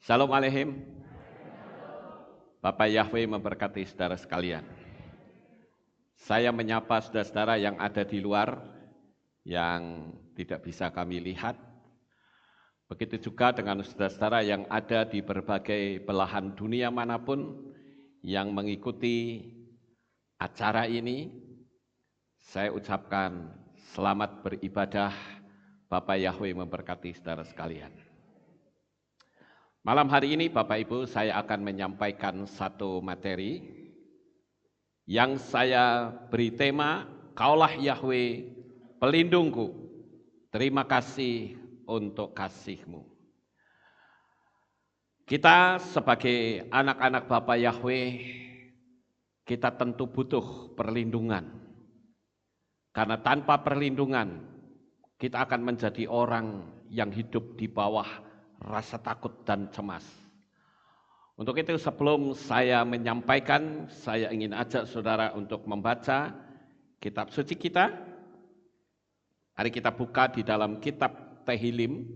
Shalom Aleihim. Bapak Yahweh memberkati saudara sekalian. Saya menyapa saudara-saudara yang ada di luar, yang tidak bisa kami lihat. Begitu juga dengan saudara-saudara yang ada di berbagai belahan dunia manapun yang mengikuti acara ini. Saya ucapkan selamat beribadah. Bapak Yahweh memberkati saudara sekalian. Malam hari ini Bapak Ibu, saya akan menyampaikan satu materi yang saya beri tema, Kaulah Yahweh pelindungku, terima kasih untuk kasih-Mu. Kita sebagai anak-anak Bapak Yahweh, kita tentu butuh perlindungan. Karena tanpa perlindungan, kita akan menjadi orang yang hidup di bawah rasa takut dan cemas. Untuk itu sebelum saya menyampaikan, saya ingin ajak saudara untuk membaca kitab suci kita. Mari kita buka di dalam kitab Tehillim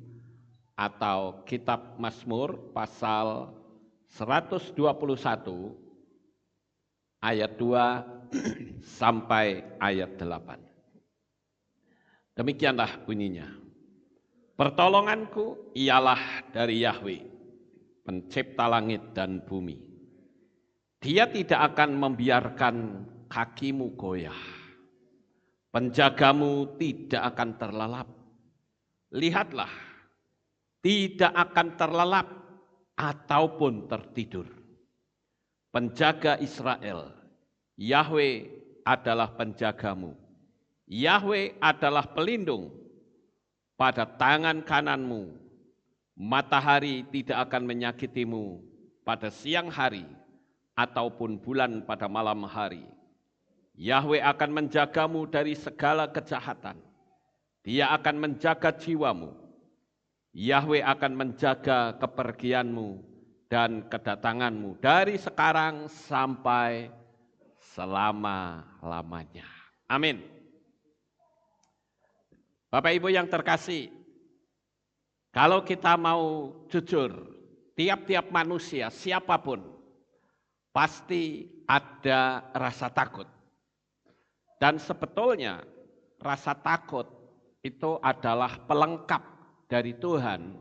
atau kitab Mazmur pasal 121 ayat 2 sampai ayat 8. Demikianlah bunyinya. Pertolonganku ialah dari Yahweh, pencipta langit dan bumi. Dia tidak akan membiarkan kakimu goyah. Penjagamu tidak akan terlelap. Lihatlah, tidak akan terlelap ataupun tertidur. Penjaga Israel, Yahweh adalah penjagamu. Yahweh adalah pelindung. Pada tangan kananmu, matahari tidak akan menyakitimu pada siang hari ataupun bulan pada malam hari. Yahweh akan menjagamu dari segala kejahatan. Dia akan menjaga jiwamu. Yahweh akan menjaga kepergianmu dan kedatanganmu dari sekarang sampai selama-lamanya. Amin. Bapak Ibu yang terkasih, kalau kita mau jujur, tiap-tiap manusia, siapapun, pasti ada rasa takut. Dan sebetulnya rasa takut itu adalah pelengkap dari Tuhan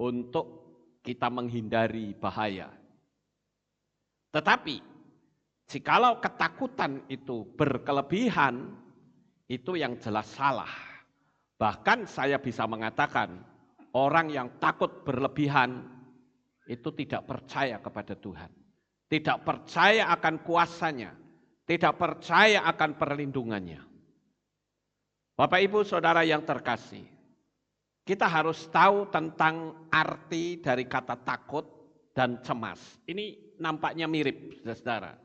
untuk kita menghindari bahaya. Tetapi, jikalau ketakutan itu berkelebihan, itu yang jelas salah. Bahkan saya bisa mengatakan, orang yang takut berlebihan itu tidak percaya kepada Tuhan. Tidak percaya akan kuasanya. Tidak percaya akan perlindungannya. Bapak Ibu Saudara yang terkasih, kita harus tahu tentang arti dari kata takut dan cemas. Ini nampaknya mirip, saudara.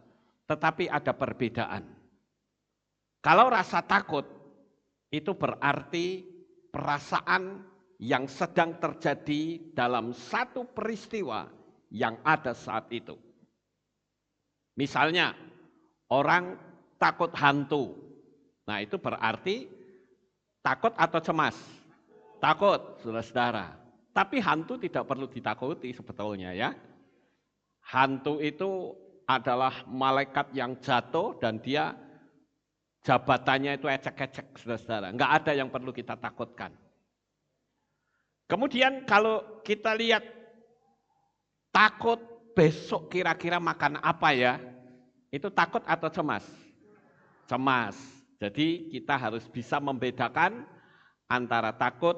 Tetapi ada perbedaan. Kalau rasa takut, itu berarti perasaan yang sedang terjadi dalam satu peristiwa yang ada saat itu. Misalnya, orang takut hantu. Nah, itu berarti takut atau cemas? Takut, saudara-saudara. Tapi hantu tidak perlu ditakuti sebetulnya ya. Hantu itu adalah malaikat yang jatuh dan dia jabatannya itu ecek-ecek, saudara-saudara. Enggak ada yang perlu kita takutkan. Kemudian kalau kita lihat takut besok kira-kira makan apa ya, itu takut atau cemas? Cemas. Jadi kita harus bisa membedakan antara takut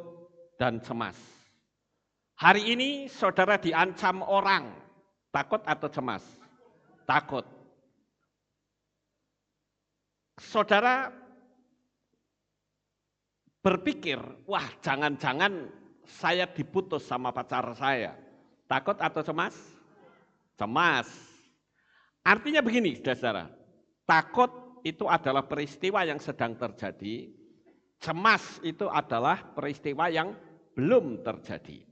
dan cemas. Hari ini saudara diancam orang, takut atau cemas? Takut. Saudara berpikir, wah jangan-jangan saya diputus sama pacar saya. Takut atau cemas? Cemas. Artinya begini, saudara. Takut itu adalah peristiwa yang sedang terjadi. Cemas itu adalah peristiwa yang belum terjadi.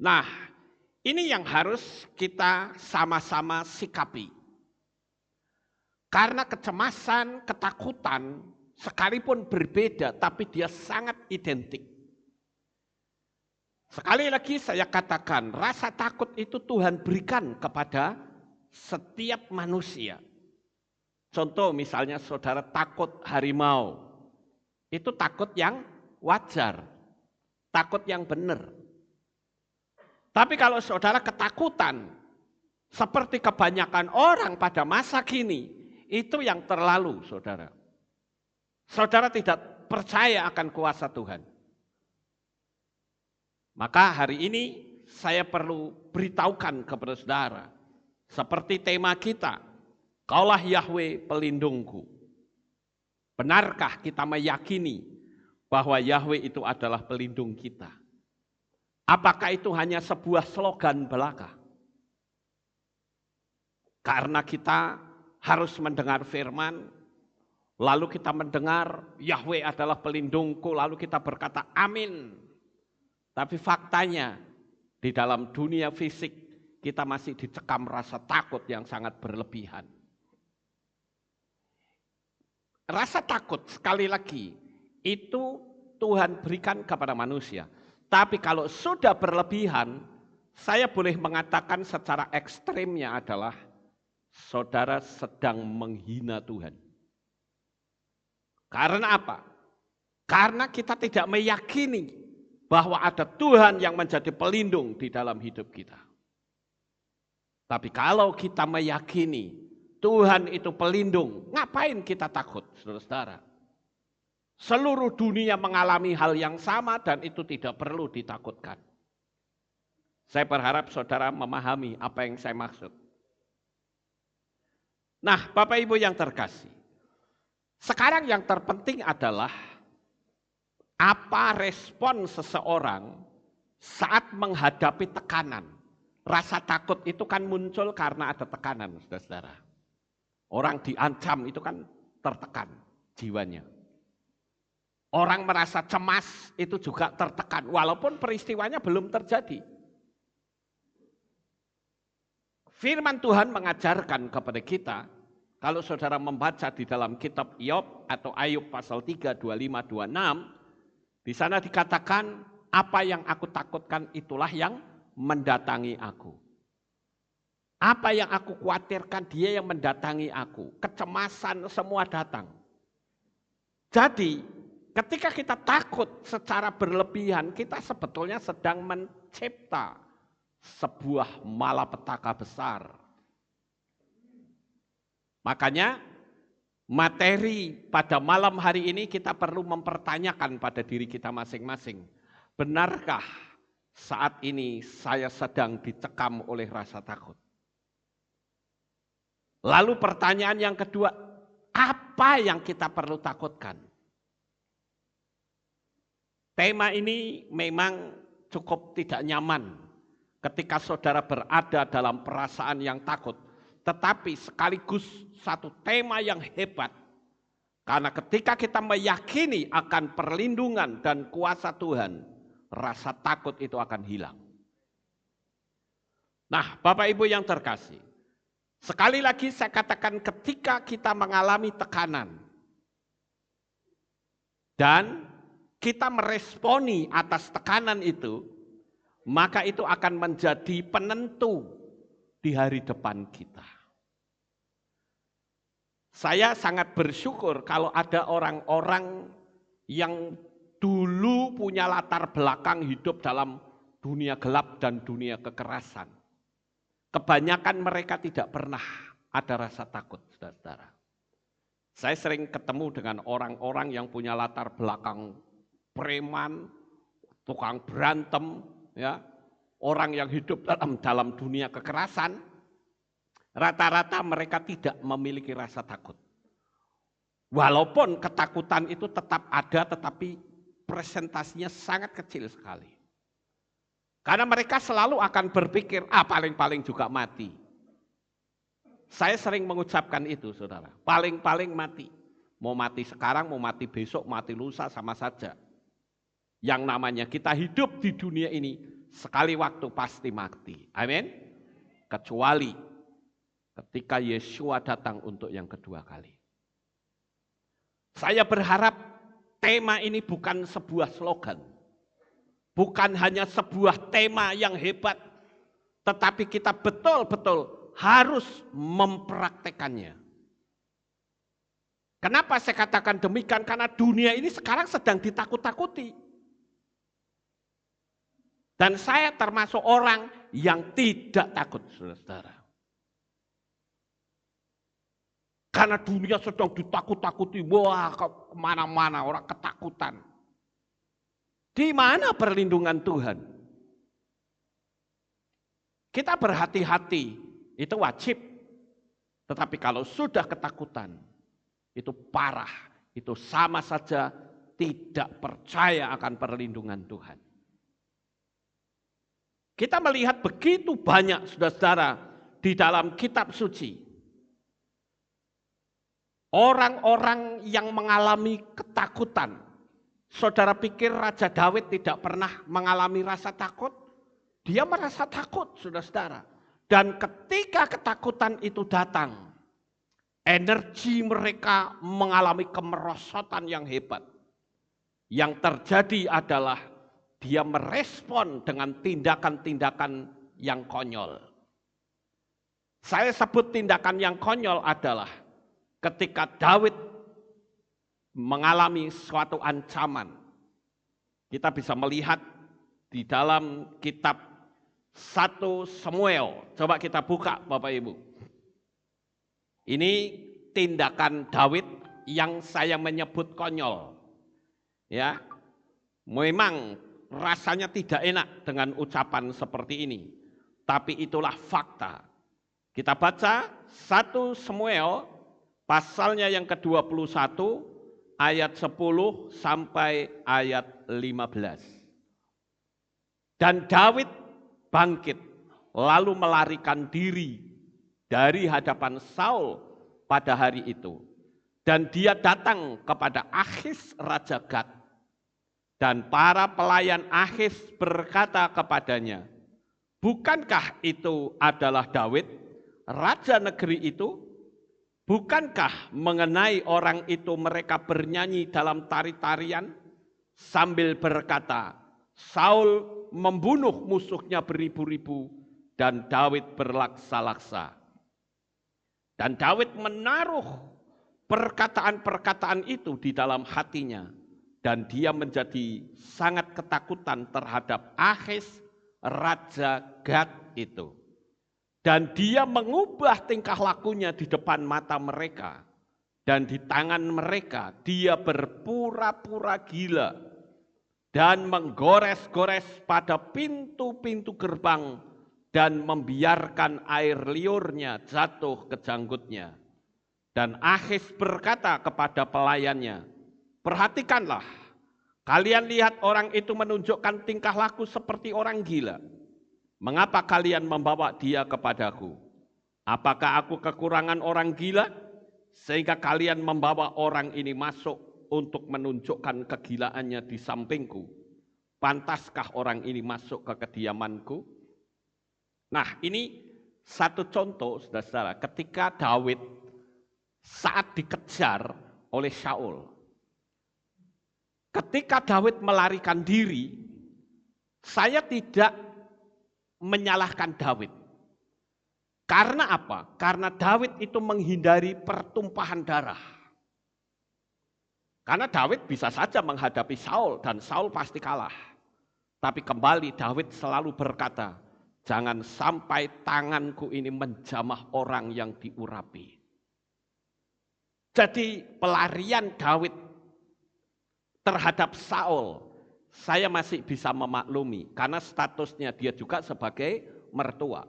Nah, ini yang harus kita sama-sama sikapi. Karena kecemasan, ketakutan, sekalipun berbeda, tapi dia sangat identik. Sekali lagi saya katakan, rasa takut itu Tuhan berikan kepada setiap manusia. Contoh misalnya saudara takut harimau, itu takut yang wajar, takut yang benar. Tapi kalau saudara ketakutan, seperti kebanyakan orang pada masa kini, itu yang terlalu saudara. Saudara tidak percaya akan kuasa Tuhan. Maka hari ini saya perlu beritahukan kepada saudara, seperti tema kita, Kaulah Yahweh pelindungku. Benarkah kita meyakini bahwa Yahweh itu adalah pelindung kita? Apakah itu hanya sebuah slogan belaka? Karena kita harus mendengar firman, lalu kita mendengar Yahweh adalah pelindungku, lalu kita berkata amin. Tapi faktanya di dalam dunia fisik kita masih dicekam rasa takut yang sangat berlebihan. Rasa takut sekali lagi itu Tuhan berikan kepada manusia. Tapi kalau sudah berlebihan, saya boleh mengatakan secara ekstrimnya adalah saudara sedang menghina Tuhan. Karena apa? Karena kita tidak meyakini bahwa ada Tuhan yang menjadi pelindung di dalam hidup kita. Tapi kalau kita meyakini Tuhan itu pelindung, ngapain kita takut, saudara-saudara? Seluruh dunia mengalami hal yang sama dan itu tidak perlu ditakutkan. Saya berharap saudara memahami apa yang saya maksud. Nah, Bapak Ibu yang terkasih, sekarang yang terpenting adalah apa respon seseorang saat menghadapi tekanan. Rasa takut itu kan muncul karena ada tekanan, saudara-saudara. Orang diancam itu kan tertekan jiwanya. Orang merasa cemas itu juga tertekan, walaupun peristiwanya belum terjadi. Firman Tuhan mengajarkan kepada kita, kalau saudara membaca di dalam kitab Iyob atau Ayub pasal 3, 25, 26, di sana dikatakan, apa yang aku takutkan itulah yang mendatangi aku. Apa yang aku khawatirkan dia yang mendatangi aku. Kecemasan semua datang. Jadi ketika kita takut secara berlebihan, kita sebetulnya sedang mencipta sebuah malapetaka besar. Makanya materi pada malam hari ini kita perlu mempertanyakan pada diri kita masing-masing. Benarkah saat ini saya sedang dicekam oleh rasa takut? Lalu pertanyaan yang kedua, apa yang kita perlu takutkan? Tema ini memang cukup tidak nyaman ketika saudara berada dalam perasaan yang takut. Tetapi sekaligus satu tema yang hebat. Karena ketika kita meyakini akan perlindungan dan kuasa Tuhan, rasa takut itu akan hilang. Nah, Bapak Ibu yang terkasih, sekali lagi saya katakan ketika kita mengalami tekanan dan kita meresponi atas tekanan itu, maka itu akan menjadi penentu di hari depan kita. Saya sangat bersyukur kalau ada orang-orang yang dulu punya latar belakang hidup dalam dunia gelap dan dunia kekerasan. Kebanyakan mereka tidak pernah ada rasa takut, saudara-saudara. Saya sering ketemu dengan orang-orang yang punya latar belakang preman, tukang berantem, ya, orang yang hidup dalam dunia kekerasan. Rata-rata mereka tidak memiliki rasa takut. Walaupun ketakutan itu tetap ada, tetapi presentasinya sangat kecil sekali. Karena mereka selalu akan berpikir, paling-paling juga mati. Saya sering mengucapkan itu, saudara. Paling-paling mati. Mau mati sekarang, mau mati besok, mati lusa, sama saja. Yang namanya kita hidup di dunia ini, sekali waktu pasti mati. Amin. Kecuali ketika Yesua datang untuk yang kedua kali. Saya berharap tema ini bukan sebuah slogan. bukan hanya sebuah tema yang hebat, tetapi kita betul-betul harus mempraktekannya. Kenapa saya katakan demikian? Karena dunia ini sekarang sedang ditakut-takuti. Dan saya termasuk orang yang tidak takut, saudara-saudara. Karena dunia sedang ditakut-takuti, wah kemana-mana orang ketakutan. Di mana perlindungan Tuhan? Kita berhati-hati, itu wajib. Tetapi kalau sudah ketakutan, itu parah. Itu sama saja tidak percaya akan perlindungan Tuhan. Kita melihat begitu banyak, saudara-saudara, di dalam kitab suci. Orang-orang yang mengalami ketakutan. Saudara pikir Raja Daud tidak pernah mengalami rasa takut? Dia merasa takut, saudara-saudara. Dan ketika ketakutan itu datang, energi mereka mengalami kemerosotan yang hebat. Yang terjadi adalah dia merespon dengan tindakan-tindakan yang konyol. Saya sebut tindakan yang konyol adalah ketika Daud mengalami suatu ancaman. Kita bisa melihat di dalam kitab 1 Samuel. Coba kita buka Bapak Ibu. Ini tindakan Daud yang saya menyebut konyol. Ya. Memang rasanya tidak enak dengan ucapan seperti ini. Tapi itulah fakta. Kita baca 1 Samuel pasalnya yang ke-21 ayat 10 sampai ayat 15. Dan Daud bangkit lalu melarikan diri dari hadapan Saul pada hari itu. Dan dia datang kepada Akhis Raja Gat. Dan para pelayan Akhis berkata kepadanya, bukankah itu adalah Daud, raja negeri itu? Bukankah mengenai orang itu mereka bernyanyi dalam tari-tarian sambil berkata, Saul membunuh musuhnya beribu-ribu dan Daud berlaksa-laksa. Dan Daud menaruh perkataan-perkataan itu di dalam hatinya. Dan dia menjadi sangat ketakutan terhadap Akhis, Raja Gat itu. Dan dia mengubah tingkah lakunya di depan mata mereka. Dan di tangan mereka dia berpura-pura gila. Dan menggores-gores pada pintu-pintu gerbang. Dan membiarkan air liurnya jatuh ke janggutnya. Dan Akhis berkata kepada pelayannya, perhatikanlah, kalian lihat orang itu menunjukkan tingkah laku seperti orang gila. Mengapa kalian membawa dia kepadaku? Apakah aku kekurangan orang gila? Sehingga kalian membawa orang ini masuk untuk menunjukkan kegilaannya di sampingku. Pantaskah orang ini masuk ke kediamanku? Nah, ini satu contoh, saudara-saudara, ketika Daud saat dikejar oleh Saul. Ketika Daud melarikan diri, saya tidak menyalahkan Daud. Karena apa? Karena Daud itu menghindari pertumpahan darah. Karena Daud bisa saja menghadapi Saul dan Saul pasti kalah. Tapi kembali Daud selalu berkata, jangan sampai tanganku ini menjamah orang yang diurapi. Jadi pelarian Daud terhadap Saul, saya masih bisa memaklumi karena statusnya dia juga sebagai mertua.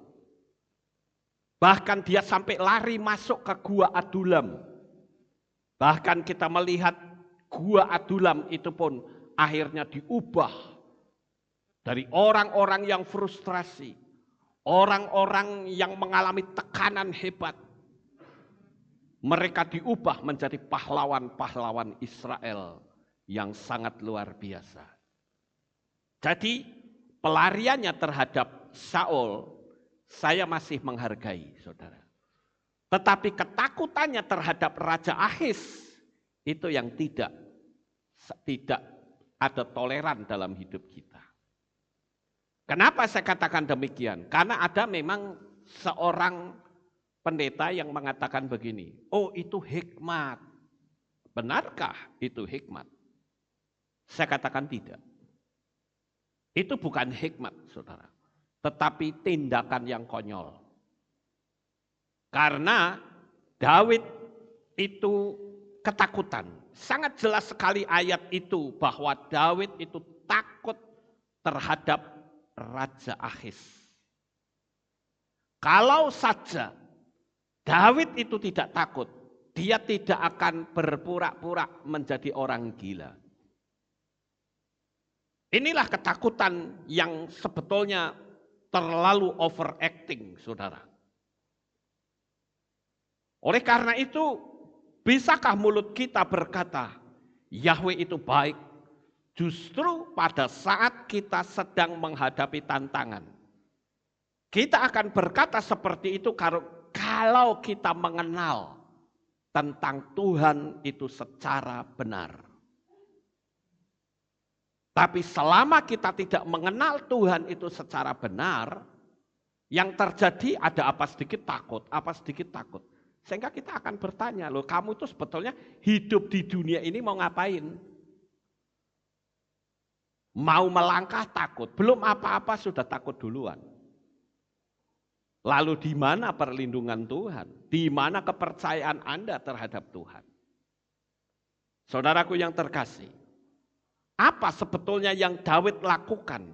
Bahkan dia sampai lari masuk ke Gua Adulam. Bahkan kita melihat Gua Adulam itu pun akhirnya diubah dari orang-orang yang frustrasi, orang-orang yang mengalami tekanan hebat. Mereka diubah menjadi pahlawan-pahlawan Israel yang sangat luar biasa. Jadi pelariannya terhadap Saul, saya masih menghargai, saudara. Tetapi ketakutannya terhadap Raja Akhis, itu yang tidak ada toleran dalam hidup kita. Kenapa saya katakan demikian? Karena ada memang seorang pendeta yang mengatakan begini, oh itu hikmat. Benarkah itu hikmat? Saya katakan tidak. Itu bukan hikmat, saudara. Tetapi tindakan yang konyol. Karena Daud itu ketakutan. Sangat jelas sekali ayat itu bahwa Daud itu takut terhadap Raja Akhis. Kalau saja Daud itu tidak takut, dia tidak akan berpura-pura menjadi orang gila. Inilah ketakutan yang sebetulnya terlalu overacting, saudara. Oleh karena itu, bisakah mulut kita berkata, Yahweh itu baik, justru pada saat kita sedang menghadapi tantangan. Kita akan berkata seperti itu kalau kita mengenal tentang Tuhan itu secara benar. Tapi selama kita tidak mengenal Tuhan itu secara benar, yang terjadi ada apa sedikit takut, apa sedikit takut. Sehingga kita akan bertanya, loh kamu itu sebetulnya hidup di dunia ini mau ngapain? Mau melangkah takut, belum apa-apa sudah takut duluan. Lalu di mana perlindungan Tuhan? Di mana kepercayaan Anda terhadap Tuhan? Saudaraku yang terkasih, apa sebetulnya yang Daud lakukan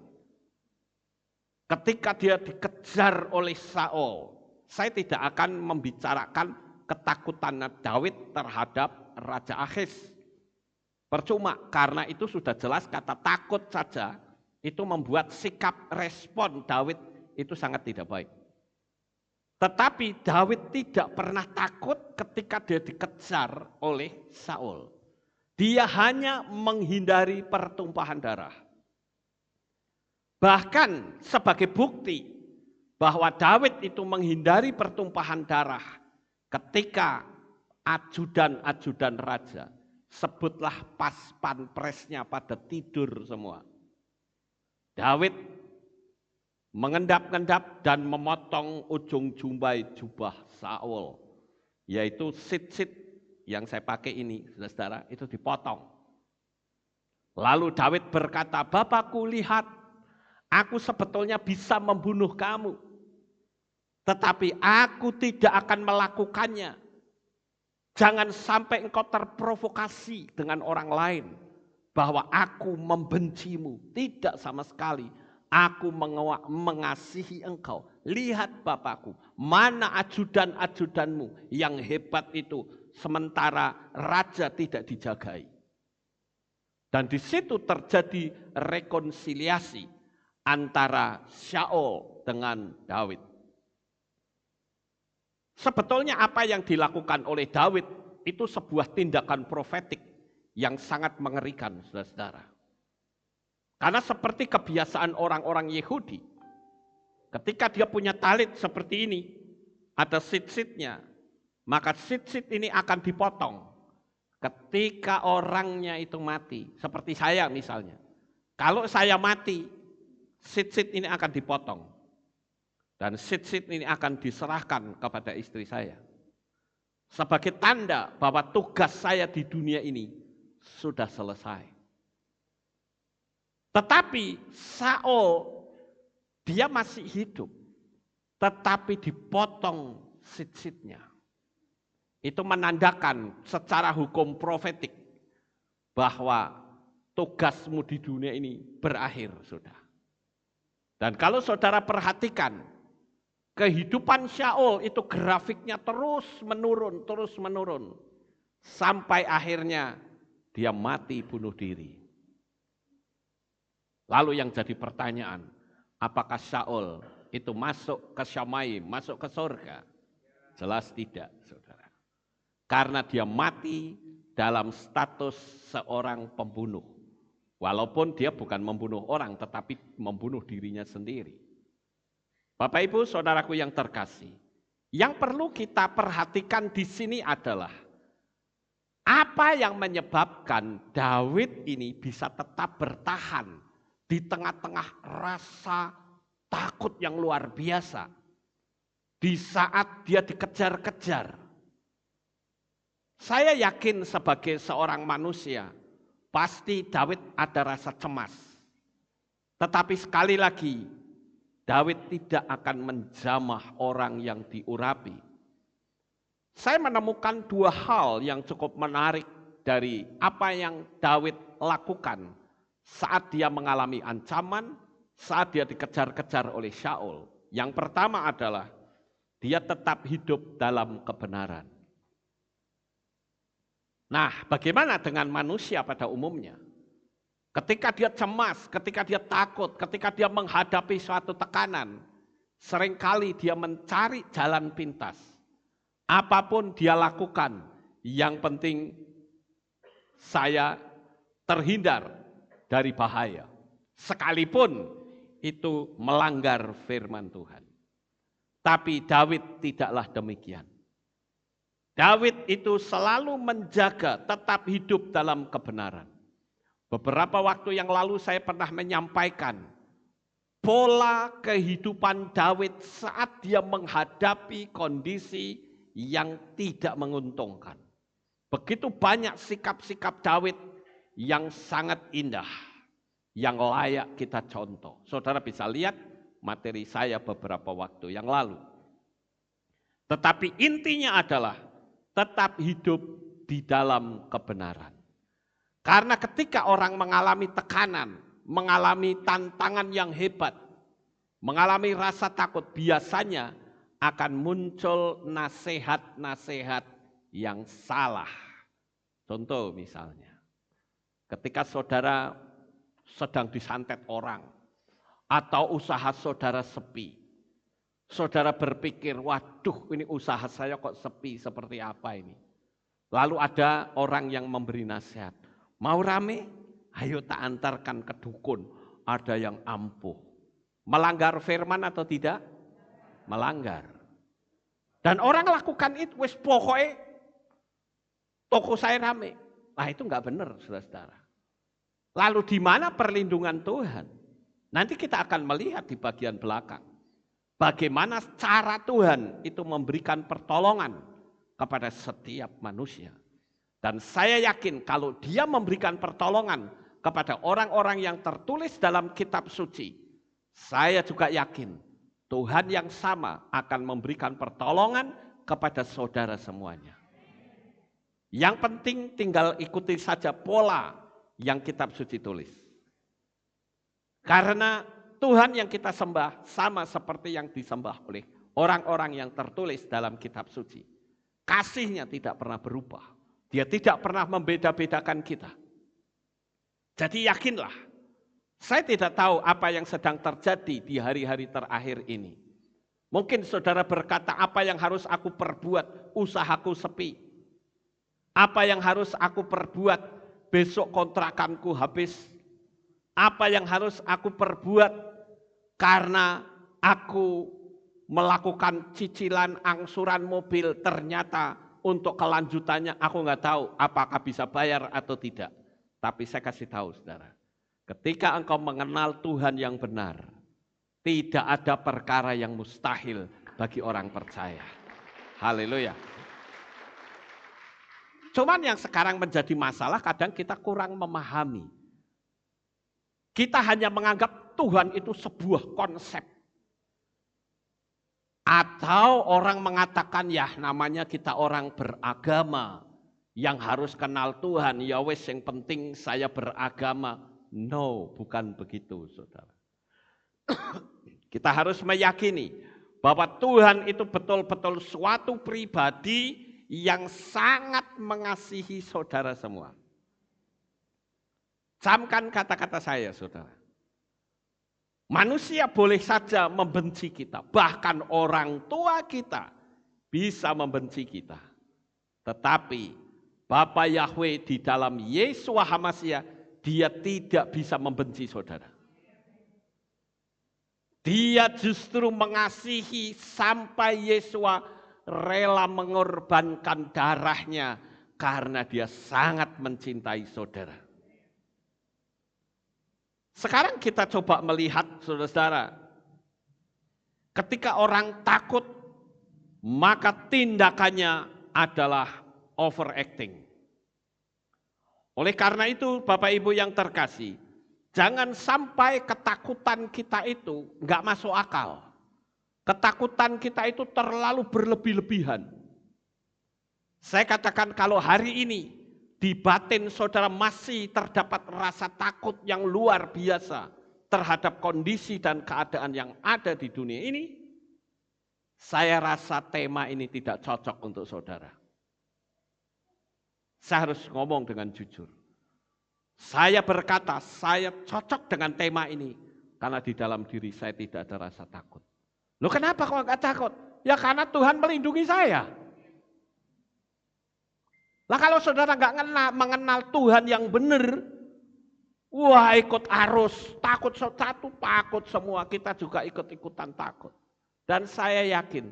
ketika dia dikejar oleh Saul? Saya tidak akan membicarakan ketakutan Daud terhadap Raja Akhis. Percuma, karena itu sudah jelas kata takut saja itu membuat sikap respon Daud itu sangat tidak baik. Tetapi Daud tidak pernah takut ketika dia dikejar oleh Saul. Dia hanya menghindari pertumpahan darah. Bahkan sebagai bukti bahwa Daud itu menghindari pertumpahan darah ketika ajudan-ajudan raja, sebutlah pas panpresnya pada tidur semua. Daud mengendap-endap dan memotong ujung jumbai jubah Saul, yaitu sit-sit yang saya pakai ini, saudara, itu dipotong. Lalu Daud berkata, Bapakku lihat, aku sebetulnya bisa membunuh kamu, tetapi aku tidak akan melakukannya. Jangan sampai engkau terprovokasi dengan orang lain bahwa aku membencimu. Tidak sama sekali. Aku mengasihi engkau. Lihat Bapakku, mana ajudan-ajudanmu yang hebat itu, sementara raja tidak dijagai. Dan di situ terjadi rekonsiliasi antara Saul dengan Daud. Sebetulnya apa yang dilakukan oleh Daud itu sebuah tindakan profetik yang sangat mengerikan, saudara-saudara. Karena seperti kebiasaan orang-orang Yahudi, ketika dia punya talit seperti ini, ada sit-sitnya, maka sit-sit ini akan dipotong. Ketika orangnya itu mati, seperti saya misalnya. Kalau saya mati, sit-sit ini akan dipotong. Dan sit-sit ini akan diserahkan kepada istri saya. Sebagai tanda bahwa tugas saya di dunia ini sudah selesai. Tetapi Saul, dia masih hidup. Tetapi dipotong sit-sitnya. Itu menandakan secara hukum profetik bahwa tugasmu di dunia ini berakhir, sudah. Dan kalau saudara perhatikan, kehidupan Saul itu grafiknya terus menurun. Sampai akhirnya dia mati bunuh diri. Lalu yang jadi pertanyaan, apakah Saul itu masuk ke Syamai, masuk ke surga? Jelas tidak, saudara. Karena dia mati dalam status seorang pembunuh. Walaupun dia bukan membunuh orang, tetapi membunuh dirinya sendiri. Bapak Ibu, saudaraku yang terkasih, yang perlu kita perhatikan di sini adalah apa yang menyebabkan Daud ini bisa tetap bertahan di tengah-tengah rasa takut yang luar biasa. Di saat dia dikejar-kejar. Saya yakin sebagai seorang manusia, pasti Daud ada rasa cemas. Tetapi sekali lagi, Daud tidak akan menjamah orang yang diurapi. Saya menemukan dua hal yang cukup menarik dari apa yang Daud lakukan saat dia mengalami ancaman, saat dia dikejar-kejar oleh Saul. Yang pertama adalah dia tetap hidup dalam kebenaran. Nah, bagaimana dengan manusia pada umumnya? Ketika dia cemas, ketika dia takut, ketika dia menghadapi suatu tekanan, seringkali dia mencari jalan pintas. Apapun dia lakukan, yang penting saya terhindar dari bahaya. Sekalipun itu melanggar firman Tuhan. Tapi Daud tidaklah demikian. Daud itu selalu menjaga tetap hidup dalam kebenaran. Beberapa waktu yang lalu saya pernah menyampaikan pola kehidupan Daud saat dia menghadapi kondisi yang tidak menguntungkan. Begitu banyak sikap-sikap Daud yang sangat indah, yang layak kita contoh. Saudara bisa lihat materi saya beberapa waktu yang lalu. Tetapi intinya adalah tetap hidup di dalam kebenaran. Karena ketika orang mengalami tekanan, mengalami tantangan yang hebat, mengalami rasa takut, biasanya akan muncul nasihat-nasihat yang salah. Contoh misalnya, ketika saudara sedang disantet orang, atau usaha saudara sepi, saudara berpikir, waduh ini usaha saya kok sepi seperti apa ini. Lalu ada orang yang memberi nasihat, mau rame? Ayo tak antarkan ke dukun, ada yang ampuh. Melanggar firman atau tidak? Melanggar. Dan orang lakukan itu, wis pokoknya toko saya rame. Nah itu enggak benar, saudara-saudara. Lalu di mana perlindungan Tuhan? Nanti kita akan melihat di bagian belakang. Bagaimana cara Tuhan itu memberikan pertolongan kepada setiap manusia. Dan saya yakin kalau dia memberikan pertolongan kepada orang-orang yang tertulis dalam kitab suci, saya juga yakin Tuhan yang sama akan memberikan pertolongan kepada saudara semuanya. Yang penting tinggal ikuti saja pola yang kitab suci tulis. Karena Tuhan yang kita sembah sama seperti yang disembah oleh orang-orang yang tertulis dalam kitab suci. Kasihnya tidak pernah berubah. Dia tidak pernah membeda-bedakan kita. Jadi yakinlah, saya tidak tahu apa yang sedang terjadi di hari-hari terakhir ini. Mungkin saudara berkata, apa yang harus aku perbuat? Usahaku sepi. Apa yang harus aku perbuat? Besok kontrakanku habis. Apa yang harus aku perbuat? Karena aku melakukan cicilan angsuran mobil, ternyata untuk kelanjutannya aku nggak tahu apakah bisa bayar atau tidak. Tapi saya kasih tahu saudara, ketika engkau mengenal Tuhan yang benar, tidak ada perkara yang mustahil bagi orang percaya. Haleluya. Cuman yang sekarang menjadi masalah, kadang kita kurang memahami. Kita hanya menganggap Tuhan itu sebuah konsep. Atau orang mengatakan, ya namanya kita orang beragama, yang harus kenal Tuhan, ya wes yang penting saya beragama. No, bukan begitu saudara. Kita harus meyakini bahwa Tuhan itu betul-betul suatu pribadi yang sangat mengasihi saudara semua. Camkan kata-kata saya, saudara. Manusia boleh saja membenci kita, bahkan orang tua kita bisa membenci kita. Tetapi Bapa Yahweh di dalam Yesua HaMasyiah, dia tidak bisa membenci saudara. Dia justru mengasihi sampai Yesua rela mengorbankan darahnya karena dia sangat mencintai saudara. Sekarang kita coba melihat saudara-saudara, Ketika orang takut, maka tindakannya adalah overacting. Oleh karena itu, Bapak Ibu yang terkasih, jangan sampai ketakutan kita itu nggak masuk akal. Ketakutan kita itu terlalu berlebih-lebihan. Saya katakan kalau hari ini di batin saudara masih terdapat rasa takut yang luar biasa terhadap kondisi dan keadaan yang ada di dunia ini, saya rasa tema ini tidak cocok untuk saudara. Saya harus ngomong dengan jujur. Saya berkata, saya cocok dengan tema ini karena di dalam diri saya tidak ada rasa takut. Loh kenapa kok enggak takut? Ya karena Tuhan melindungi saya. Lah kalau saudara enggak mengenal Tuhan yang benar, wah ikut arus, takut satu, takut semua, kita juga ikut-ikutan takut. Dan saya yakin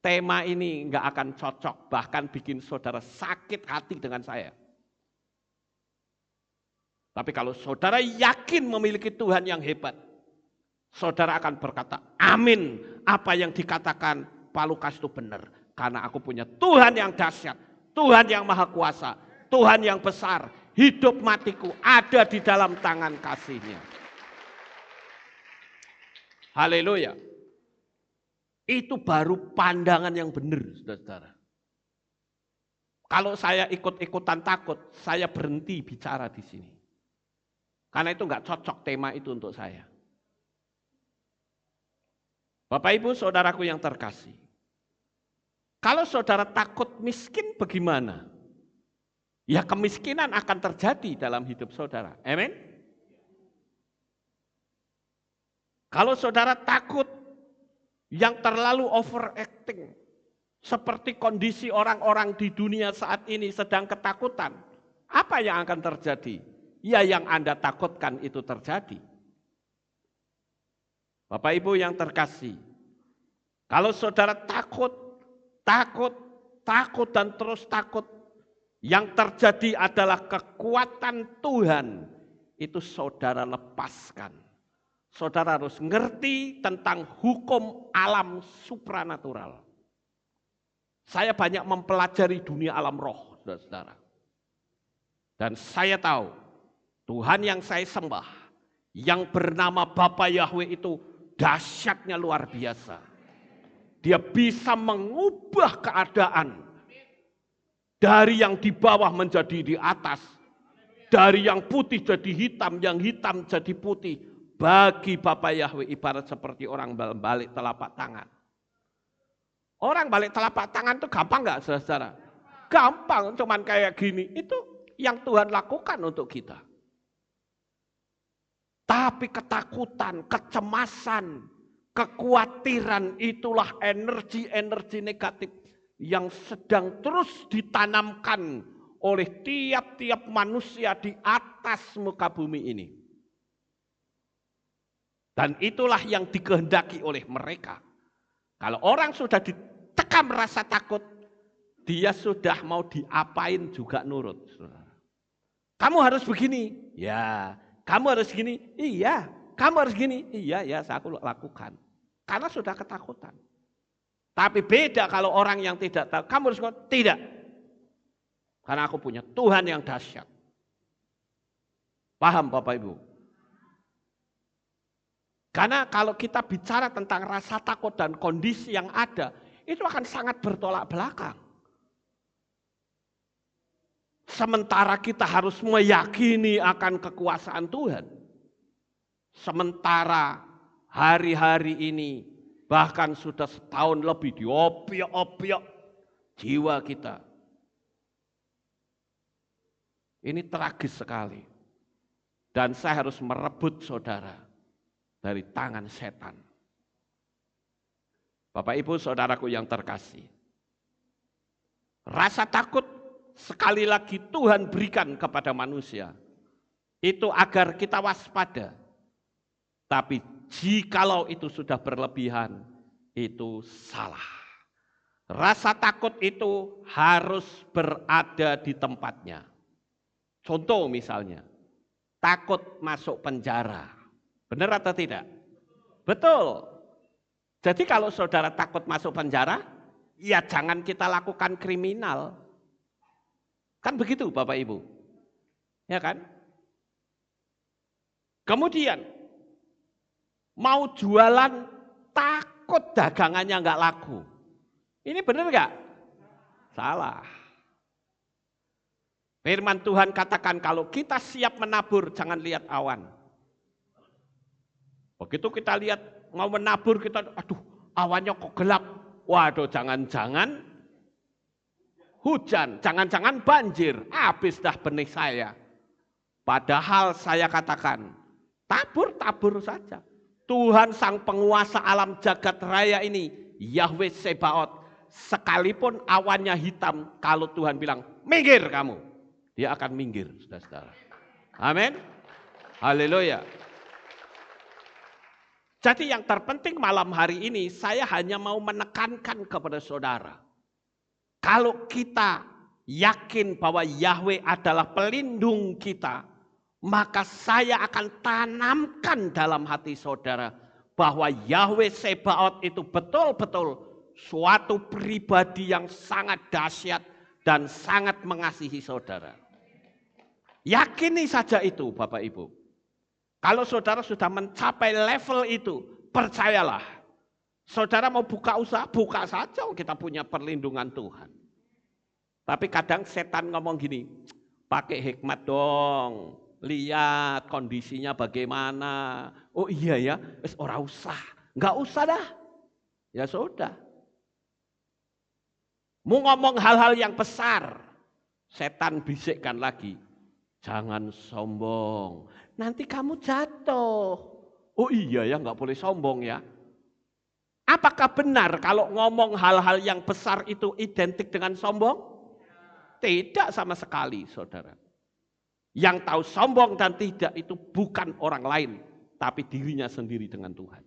tema ini enggak akan cocok, bahkan bikin saudara sakit hati dengan saya. Tapi kalau saudara yakin memiliki Tuhan yang hebat, saudara akan berkata, amin, apa yang dikatakan Pak Lukas itu benar. Karena aku punya Tuhan yang dahsyat, Tuhan yang maha kuasa, Tuhan yang besar. Hidup matiku ada di dalam tangan kasih-Nya. Haleluya. Itu baru pandangan yang benar, saudara-saudara. Kalau saya ikut-ikutan takut, saya berhenti bicara di sini. Karena itu enggak cocok tema itu untuk saya. Bapak Ibu saudaraku yang terkasih, kalau saudara takut miskin bagaimana? Ya kemiskinan akan terjadi dalam hidup saudara, amin? Kalau saudara takut yang terlalu overacting, seperti kondisi orang-orang di dunia saat ini sedang ketakutan, apa yang akan terjadi? Ya yang Anda takutkan itu terjadi. Bapak Ibu yang terkasih, kalau saudara takut dan terus takut, yang terjadi adalah kekuatan Tuhan, itu saudara lepaskan. Saudara harus ngerti tentang hukum alam supranatural. Saya banyak mempelajari dunia alam roh, saudara-saudara. Dan saya tahu, Tuhan yang saya sembah, yang bernama Bapa Yahweh itu dahsyatnya luar biasa. Dia bisa mengubah keadaan dari yang di bawah menjadi di atas, dari yang putih jadi hitam, yang hitam jadi putih. Bagi Bapa Yahweh ibarat seperti orang balik telapak tangan. Orang balik telapak tangan itu gampang nggak, saudara? Gampang, cuman kayak gini. Itu yang Tuhan lakukan untuk kita. Tapi ketakutan, kecemasan, kekhawatiran itulah energi-energi negatif yang sedang terus ditanamkan oleh tiap-tiap manusia di atas muka bumi ini. Dan itulah yang dikehendaki oleh mereka. Kalau orang sudah ditekan rasa takut, dia sudah mau diapain juga nurut. Kamu harus begini, ya. Kamu harus gini, iya. Kamu harus gini, iya, ya, saya lakukan. Karena sudah ketakutan. Tapi beda kalau orang yang tidak tahu, kamu harus ngomong, tidak. Karena aku punya Tuhan yang dahsyat. Paham Bapak Ibu? Karena kalau kita bicara tentang rasa takut dan kondisi yang ada, itu akan sangat bertolak belakang. Sementara kita harus meyakini akan kekuasaan Tuhan. Sementara hari-hari ini bahkan sudah setahun lebih diopiok-opiok jiwa kita. Ini tragis sekali. Dan saya harus merebut saudara dari tangan setan. Bapak Ibu saudaraku yang terkasih. Rasa takut sekali lagi Tuhan berikan kepada manusia. Itu agar kita waspada. Tapi jikalau itu sudah berlebihan, itu salah. Rasa takut itu harus berada di tempatnya. Contoh misalnya, takut masuk penjara. Benar atau tidak? Betul. Jadi kalau saudara takut masuk penjara, ya jangan kita lakukan kriminal. Kan begitu Bapak Ibu. Ya kan? Kemudian, mau jualan takut dagangannya nggak laku. Ini benar nggak? Salah. Firman Tuhan katakan kalau kita siap menabur, jangan lihat awan. Begitu kita lihat mau menabur, kita aduh awannya kok gelap. Waduh jangan-jangan hujan, jangan-jangan banjir, habis dah benih saya. Padahal saya katakan, tabur saja. Tuhan sang penguasa alam jagat raya ini, Yahweh Sebaot, sekalipun awannya hitam, kalau Tuhan bilang, minggir kamu. Dia akan minggir, saudara-saudara. Amin. Haleluya. Jadi yang terpenting malam hari ini, saya hanya mau menekankan kepada saudara. Kalau kita yakin bahwa Yahweh adalah pelindung kita, maka saya akan tanamkan dalam hati saudara bahwa Yahweh Sebaot itu betul-betul suatu pribadi yang sangat dahsyat dan sangat mengasihi saudara. Yakini saja itu Bapak Ibu. Kalau saudara sudah mencapai level itu, percayalah. Saudara mau buka usaha, buka saja, kita punya perlindungan Tuhan. Tapi kadang setan ngomong gini, pakai hikmat dong, lihat kondisinya bagaimana. Oh iya ya, ora usah, nggak usah dah. Ya sudah. Mau ngomong hal-hal yang besar, setan bisikkan lagi. Jangan sombong, nanti kamu jatuh. Oh iya ya, nggak boleh sombong ya. Apakah benar kalau ngomong hal-hal yang besar itu identik dengan sombong? Tidak sama sekali, saudara. Yang tahu sombong dan tidak itu bukan orang lain, tapi dirinya sendiri dengan Tuhan.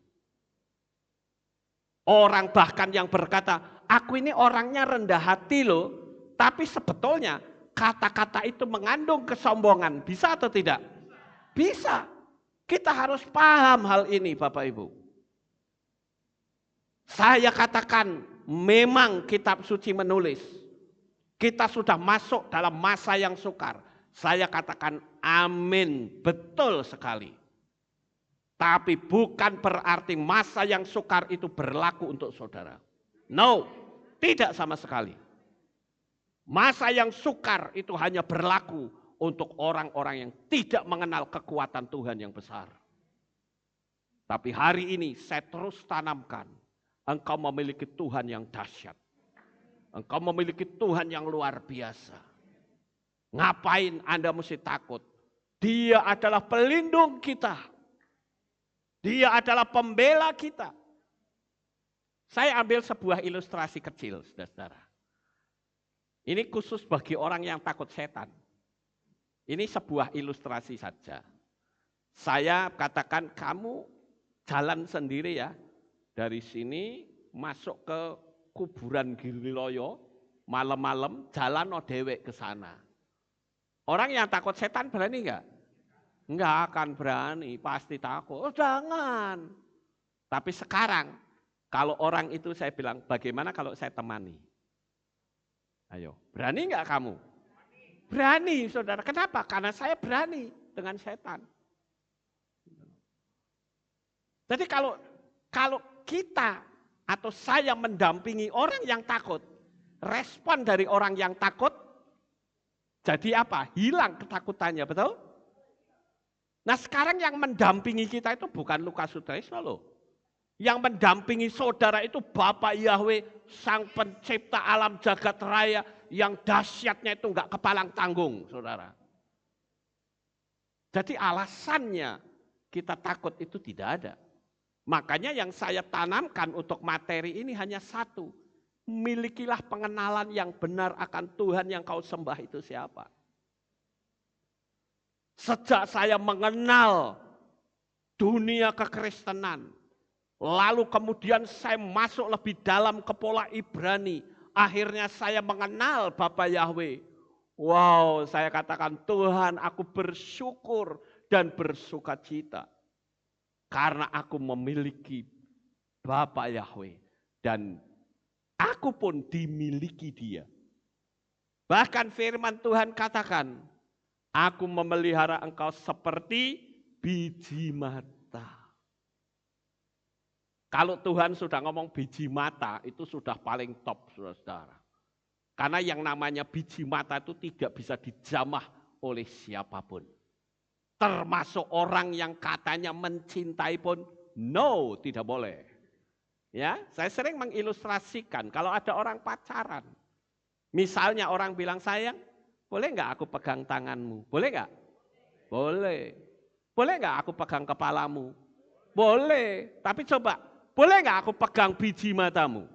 Orang bahkan yang berkata, aku ini orangnya rendah hati loh, tapi sebetulnya kata-kata itu mengandung kesombongan. Bisa atau tidak? Bisa. Kita harus paham hal ini Bapak Ibu. Saya katakan memang kitab suci menulis. Kita sudah masuk dalam masa yang sukar. Saya katakan amin, betul sekali. Tapi bukan berarti masa yang sukar itu berlaku untuk saudara. No, tidak sama sekali. Masa yang sukar itu hanya berlaku untuk orang-orang yang tidak mengenal kekuatan Tuhan yang besar. Tapi hari ini saya terus tanamkan, engkau memiliki Tuhan yang dahsyat. Engkau memiliki Tuhan yang luar biasa. Ngapain Anda mesti takut? Dia adalah pelindung kita. Dia adalah pembela kita. Saya ambil sebuah ilustrasi kecil, saudara. Ini khusus bagi orang yang takut setan. Ini sebuah ilustrasi saja. Saya katakan kamu jalan sendiri ya. Dari sini masuk ke kuburan Giriloyo, malam-malam jalan dewek ke sana. Orang yang takut setan berani enggak? Enggak akan berani, pasti takut. Oh jangan. Tapi sekarang, kalau orang itu saya bilang, bagaimana kalau saya temani? Ayo, berani enggak kamu? Berani saudara, kenapa? Karena saya berani dengan setan. Jadi kalau kita atau saya mendampingi orang yang takut, respon dari orang yang takut, jadi apa? Hilang ketakutannya, betul? Nah sekarang yang mendampingi kita itu bukan Lukas Sutrisno loh. Yang mendampingi saudara itu Bapak Yahweh, Sang Pencipta alam jagat raya, yang dahsyatnya itu enggak kepalang tanggung, saudara. Jadi alasannya kita takut itu tidak ada. Makanya yang saya tanamkan untuk materi ini hanya satu. Milikilah pengenalan yang benar akan Tuhan yang kau sembah itu siapa. Sejak saya mengenal dunia kekristenan, lalu kemudian saya masuk lebih dalam ke pola Ibrani, akhirnya saya mengenal Bapa Yahweh. Wow, saya katakan Tuhan, aku bersyukur dan bersukacita. Karena aku memiliki Bapa Yahweh. Dan aku pun dimiliki dia. Bahkan firman Tuhan katakan, aku memelihara engkau seperti biji mata. Kalau Tuhan sudah ngomong biji mata, itu sudah paling top, saudara-saudara. Karena yang namanya biji mata itu tidak bisa dijamah oleh siapapun. Termasuk orang yang katanya mencintai pun, no, tidak boleh. Ya, saya sering mengilustrasikan kalau ada orang pacaran. Misalnya orang bilang, sayang, boleh nggak aku pegang tanganmu? Boleh nggak? Boleh. Boleh nggak aku pegang kepalamu? Boleh. Tapi coba, boleh nggak aku pegang biji matamu?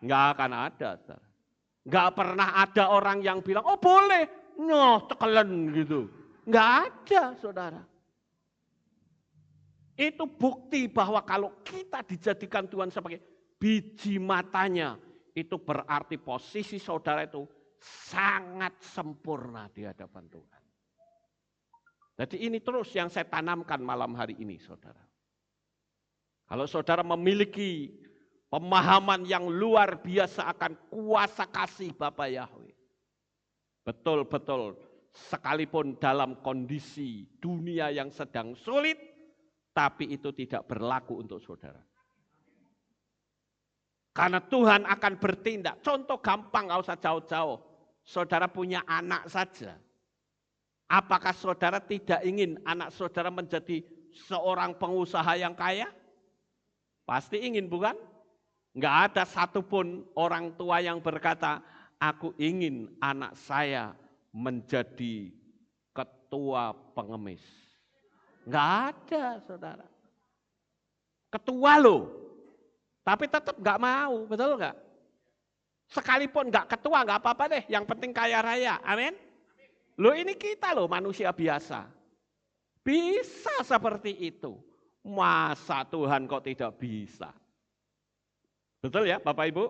Nggak akan ada. Nggak pernah ada orang yang bilang, oh boleh. Nyoh, tekelen gitu. Nggak ada, saudara. Itu bukti bahwa kalau kita dijadikan Tuhan sebagai biji matanya, itu berarti posisi saudara itu sangat sempurna di hadapan Tuhan. Jadi ini terus yang saya tanamkan malam hari ini, saudara. Kalau saudara memiliki pemahaman yang luar biasa akan kuasa kasih Bapa Yahweh. Betul-betul sekalipun dalam kondisi dunia yang sedang sulit, tapi itu tidak berlaku untuk saudara. Karena Tuhan akan bertindak. Contoh gampang, gak usah jauh-jauh. Saudara punya anak saja. Apakah saudara tidak ingin anak saudara menjadi seorang pengusaha yang kaya? Pasti ingin, bukan? Nggak ada satupun orang tua yang berkata, aku ingin anak saya menjadi ketua pengemis. Nggak ada, saudara. Ketua loh, tapi tetap nggak mau, betul nggak? Sekalipun nggak ketua, nggak apa-apa deh, yang penting kaya raya, amin? Loh ini kita loh manusia biasa. Bisa seperti itu. Masa Tuhan kok tidak bisa? Betul ya Bapak Ibu?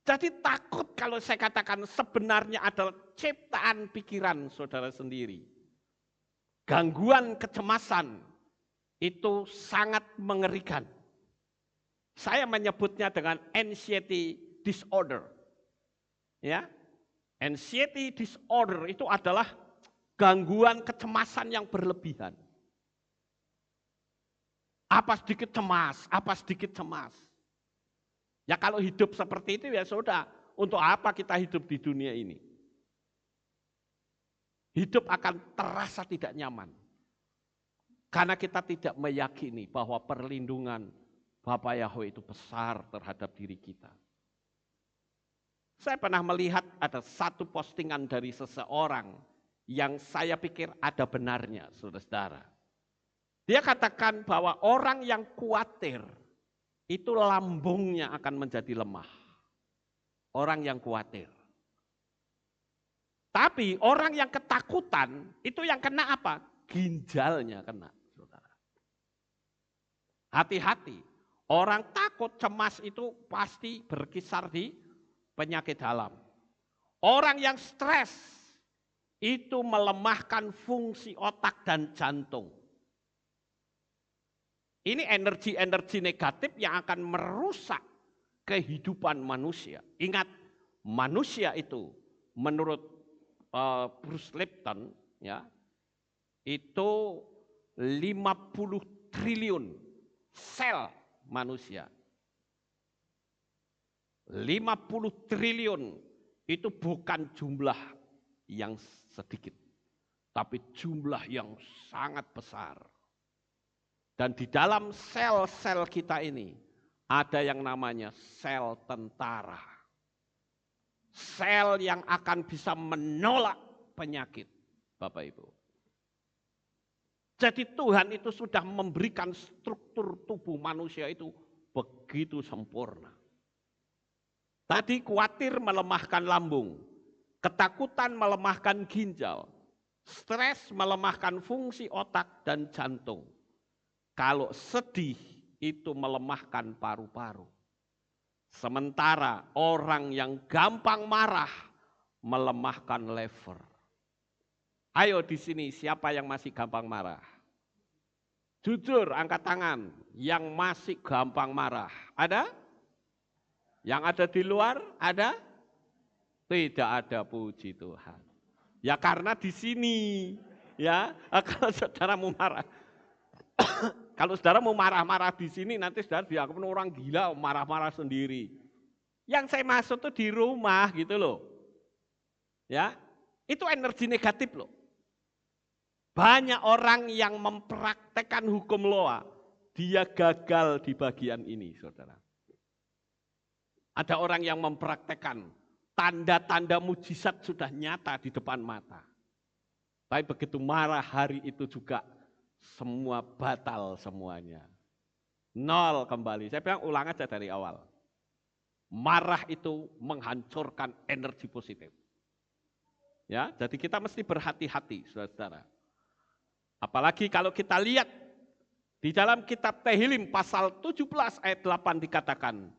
Jadi takut kalau saya katakan sebenarnya adalah ciptaan pikiran saudara sendiri. Gangguan kecemasan itu sangat mengerikan. Saya menyebutnya dengan anxiety disorder. Ya, anxiety disorder itu adalah gangguan kecemasan yang berlebihan. Apa sedikit cemas, apa sedikit cemas. Ya kalau hidup seperti itu ya sudah, untuk apa kita hidup di dunia ini? Hidup akan terasa tidak nyaman. Karena kita tidak meyakini bahwa perlindungan Bapa Yahweh itu besar terhadap diri kita. Saya pernah melihat ada satu postingan dari seseorang yang saya pikir ada benarnya, saudara-saudara. Dia katakan bahwa orang yang khawatir itu lambungnya akan menjadi lemah. Orang yang khawatir. Tapi orang yang ketakutan itu yang kena apa? Ginjalnya kena, saudara. Hati-hati. Orang takut, cemas itu pasti berkisar di penyakit dalam. Orang yang stres itu melemahkan fungsi otak dan jantung. Ini energi-energi negatif yang akan merusak kehidupan manusia. Ingat, manusia itu menurut Bruce Lipton ya, itu 50 triliun sel manusia. 50 triliun itu bukan jumlah yang sedikit, tapi jumlah yang sangat besar. Dan di dalam sel-sel kita ini ada yang namanya sel tentara. Sel yang akan bisa menolak penyakit, Bapak Ibu. Jadi Tuhan itu sudah memberikan struktur tubuh manusia itu begitu sempurna. Tadi khawatir melemahkan lambung, ketakutan melemahkan ginjal, stres melemahkan fungsi otak dan jantung. Kalau sedih itu melemahkan paru-paru. Sementara orang yang gampang marah melemahkan lever. Ayo di sini siapa yang masih gampang marah? Jujur, angkat tangan. Yang masih gampang marah. Ada? Yang ada di luar? Ada? Tidak ada, puji Tuhan. Ya karena di sini, ya kalau saudara mau marah, kalau saudara mau marah-marah di sini, nanti saudara dianggap orang gila, marah-marah sendiri. Yang saya maksud tuh di rumah gitu loh. Ya, itu energi negatif loh. Banyak orang yang mempraktekkan hukum Loa, dia gagal di bagian ini, saudara. Ada orang yang mempraktekkan, tanda-tanda mujizat sudah nyata di depan mata. Tapi begitu marah hari itu juga semua batal semuanya. Nol kembali. Saya bilang ulang aja dari awal. Marah itu menghancurkan energi positif. Ya, jadi kita mesti berhati-hati, saudara-saudara. Apalagi kalau kita lihat di dalam kitab Tehillim pasal 17 ayat 8 dikatakan,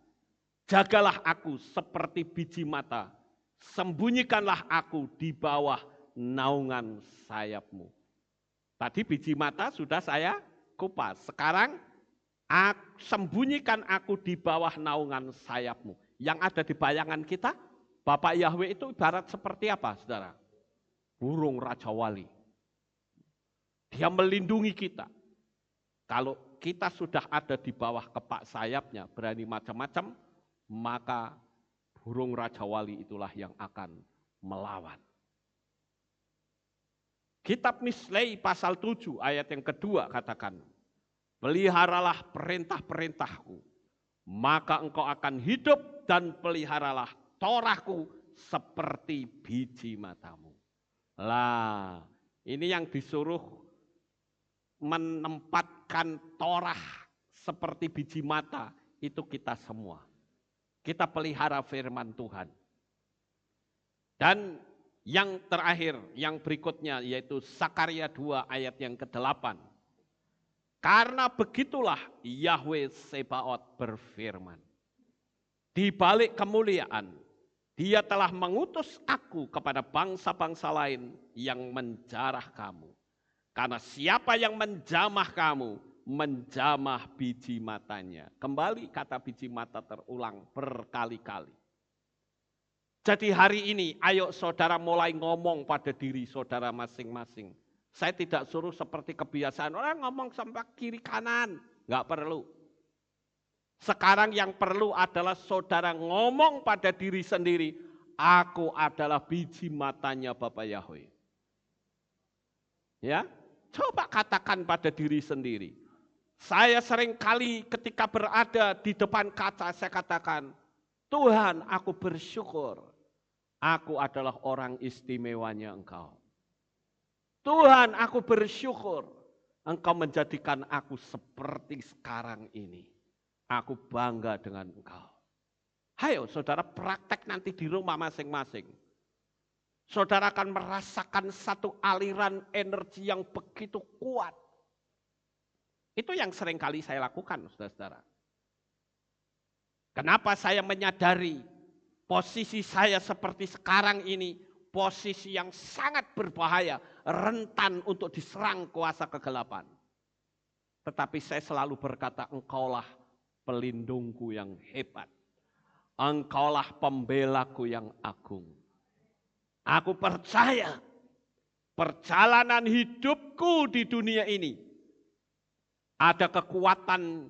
jagalah aku seperti biji mata, sembunyikanlah aku di bawah naungan sayapmu. Tadi biji mata sudah saya kupas, sekarang sembunyikan aku di bawah naungan sayapmu. Yang ada di bayangan kita, Bapak Yahweh itu ibarat seperti apa, saudara? Burung Raja Wali. Dia melindungi kita. Kalau kita sudah ada di bawah kepak sayapnya, berani macam-macam, maka burung Raja Wali itulah yang akan melawan. Kitab Mislei pasal 7 ayat yang kedua katakan, peliharalah perintah-perintahku, maka engkau akan hidup dan peliharalah Torahku seperti biji matamu. Lah, ini yang disuruh menempatkan Torah seperti biji mata, itu kita semua. Kita pelihara firman Tuhan. Dan yang terakhir, yang berikutnya yaitu Sakaria 2 ayat yang ke-8. Karena begitulah Yahweh Sebaot berfirman. Di balik kemuliaan, Dia telah mengutus aku kepada bangsa-bangsa lain yang menjarah kamu. Karena siapa yang menjamah kamu, menjamah biji matanya. Kembali kata biji mata terulang berkali-kali. Jadi hari ini ayo saudara mulai ngomong pada diri saudara masing-masing. Saya tidak suruh seperti kebiasaan orang ngomong sampai kiri kanan. Enggak perlu. Sekarang yang perlu adalah saudara ngomong pada diri sendiri. Aku adalah biji matanya Bapak Yahweh. Ya, coba katakan pada diri sendiri. Saya sering kali ketika berada di depan kaca saya katakan, Tuhan aku bersyukur. Aku adalah orang istimewanya Engkau. Tuhan aku bersyukur. Engkau menjadikan aku seperti sekarang ini. Aku bangga dengan Engkau. Hayo saudara praktek nanti di rumah masing-masing. Saudara akan merasakan satu aliran energi yang begitu kuat. Itu yang sering kali saya lakukan, saudara-saudara. Kenapa saya menyadari posisi saya seperti sekarang ini, posisi yang sangat berbahaya, rentan untuk diserang kuasa kegelapan. Tetapi saya selalu berkata, Engkaulah pelindungku yang hebat. Engkaulah pembelaku yang agung. Aku percaya perjalanan hidupku di dunia ini ada kekuatan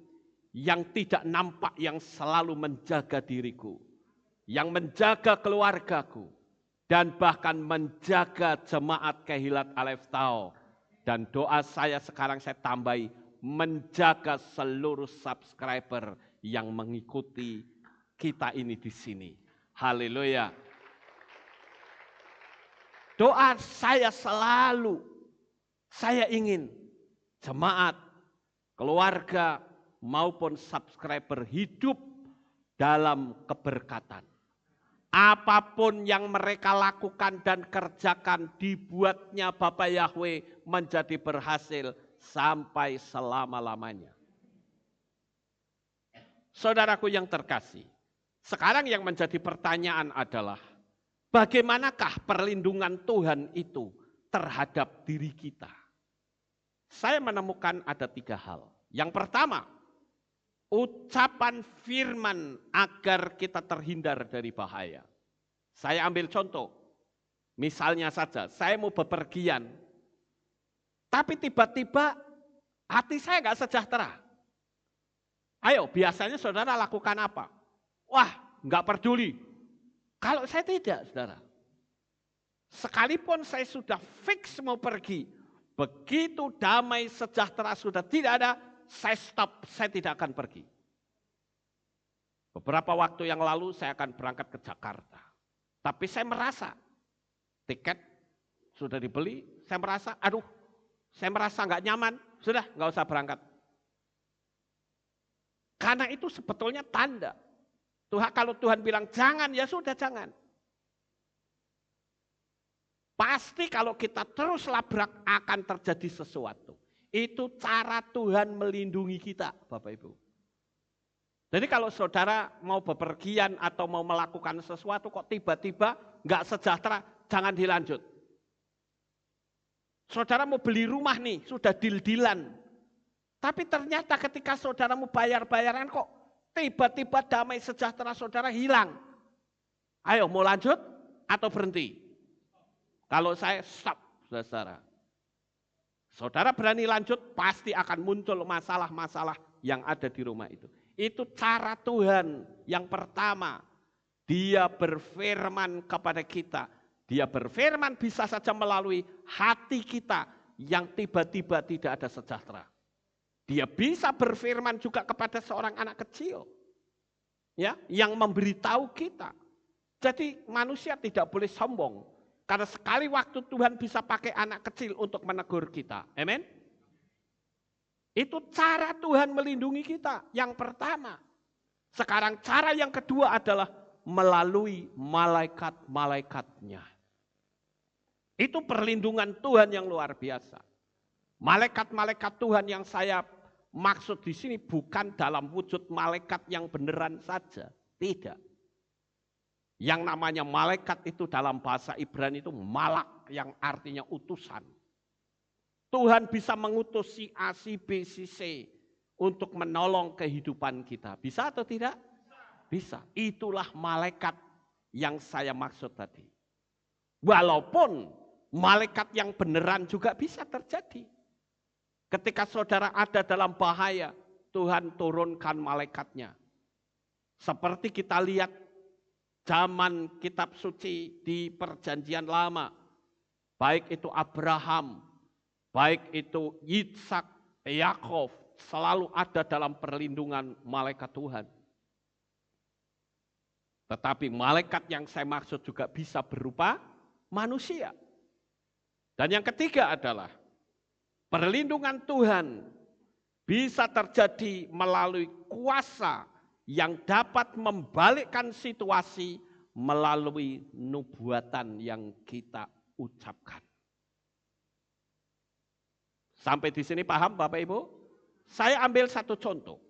yang tidak nampak yang selalu menjaga diriku, yang menjaga keluargaku, dan bahkan menjaga jemaat Kehilat Alef Tau. Dan doa saya sekarang saya tambahi, menjaga seluruh subscriber yang mengikuti kita ini di sini. Haleluya. Doa saya selalu, saya ingin jemaat, keluarga maupun subscriber hidup dalam keberkatan. Apapun yang mereka lakukan dan kerjakan dibuatnya Bapak Yahweh menjadi berhasil sampai selama-lamanya. Saudaraku yang terkasih, sekarang yang menjadi pertanyaan adalah, bagaimanakah perlindungan Tuhan itu terhadap diri kita? saya menemukan ada 3 hal. Yang pertama, ucapan firman agar kita terhindar dari bahaya. Saya ambil contoh, misalnya saja saya mau bepergian, tapi tiba-tiba hati saya nggak sejahtera. Ayo, biasanya saudara lakukan apa? Wah, nggak peduli. Kalau saya tidak, saudara. Sekalipun saya sudah fix mau pergi, begitu damai sejahtera sudah tidak ada, saya stop, saya tidak akan pergi. Beberapa waktu yang lalu saya akan berangkat ke Jakarta. Tapi saya merasa tiket sudah dibeli, saya merasa nggak nyaman, sudah nggak usah berangkat. Karena itu sebetulnya tanda. Kalau Tuhan bilang jangan, ya sudah jangan. Pasti kalau kita terus labrak akan terjadi sesuatu. Itu cara Tuhan melindungi kita, Bapak Ibu. Jadi kalau saudara mau bepergian atau mau melakukan sesuatu kok tiba-tiba nggak sejahtera, jangan dilanjut. Saudara mau beli rumah nih, sudah deal-dealan. Tapi ternyata ketika saudara mau bayar-bayaran kok tiba-tiba damai sejahtera saudara hilang. Ayo mau lanjut atau berhenti? Kalau saya stop, saudara. Saudara berani lanjut, pasti akan muncul masalah-masalah yang ada di rumah itu. Itu cara Tuhan yang pertama. Dia berfirman kepada kita. Dia berfirman bisa saja melalui hati kita yang tiba-tiba tidak ada sejahtera. Dia bisa berfirman juga kepada seorang anak kecil. Ya, yang memberitahu kita. Jadi manusia tidak boleh sombong. Karena sekali waktu Tuhan bisa pakai anak kecil untuk menegur kita. Amin. Itu cara Tuhan melindungi kita yang pertama. Sekarang cara yang kedua adalah melalui malaikat-malaikatnya. Itu perlindungan Tuhan yang luar biasa. Malaikat-malaikat Tuhan yang saya maksud di sini bukan dalam wujud malaikat yang beneran saja. Tidak. Yang namanya malaikat itu dalam bahasa Ibrani itu malak yang artinya utusan. Tuhan bisa mengutus si A, si B, si C untuk menolong kehidupan kita. Bisa atau tidak? Bisa. Itulah malaikat yang saya maksud tadi. Walaupun malaikat yang beneran juga bisa terjadi. Ketika saudara ada dalam bahaya, Tuhan turunkan malaikatnya. Seperti kita lihat zaman kitab suci di perjanjian lama. Baik itu Abraham, baik itu Ishak, Yakov, selalu ada dalam perlindungan malaikat Tuhan. Tetapi malaikat yang saya maksud juga bisa berupa manusia. Dan yang ketiga adalah perlindungan Tuhan bisa terjadi melalui kuasa yang dapat membalikkan situasi melalui nubuatan yang kita ucapkan. Sampai di sini paham Bapak Ibu? Saya ambil satu contoh.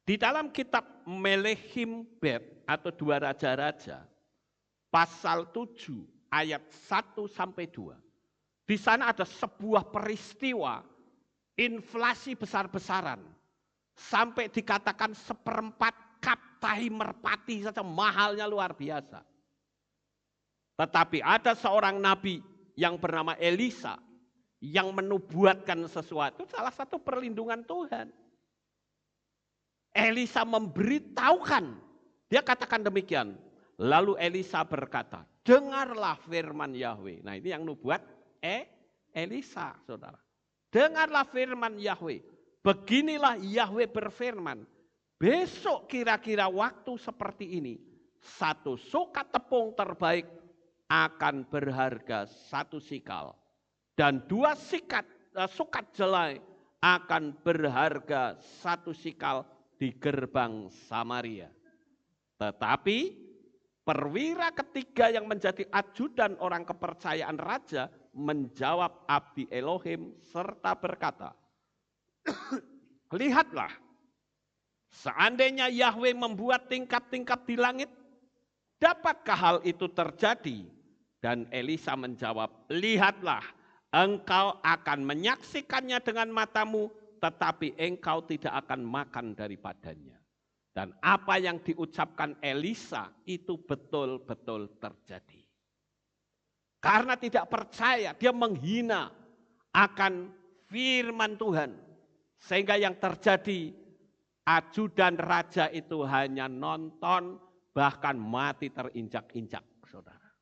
Di dalam kitab Melehim Bet atau Dua Raja-Raja, pasal 7 ayat 1 sampai 2. Di sana ada sebuah peristiwa inflasi besar-besaran. Sampai dikatakan 1/4 kap tahi merpati saja mahalnya luar biasa. Tetapi ada seorang nabi yang bernama Elisa yang menubuatkan sesuatu, salah satu perlindungan Tuhan. Elisa memberitahukan, dia katakan demikian. Lalu Elisa berkata, dengarlah firman Yahweh. Nah ini yang nubuat Elisa, saudara. Dengarlah firman Yahweh. Beginilah Yahweh berfirman, besok kira-kira waktu seperti ini, 1 sukat tepung terbaik akan berharga 1 sikal. Dan 2 sukat jelai akan berharga 1 sikal di gerbang Samaria. Tetapi perwira ketiga yang menjadi ajudan orang kepercayaan raja menjawab abdi Elohim serta berkata, lihatlah, seandainya Yahweh membuat tingkat-tingkat di langit, dapatkah hal itu terjadi? Dan Elisa menjawab, lihatlah, Engkau akan menyaksikannya dengan matamu, tetapi engkau tidak akan makan daripadanya. Dan apa yang diucapkan Elisa itu betul-betul terjadi. Karena tidak percaya, dia menghina akan firman Tuhan. Sehingga yang terjadi, ajudan raja itu hanya nonton, bahkan mati terinjak-injak, saudara.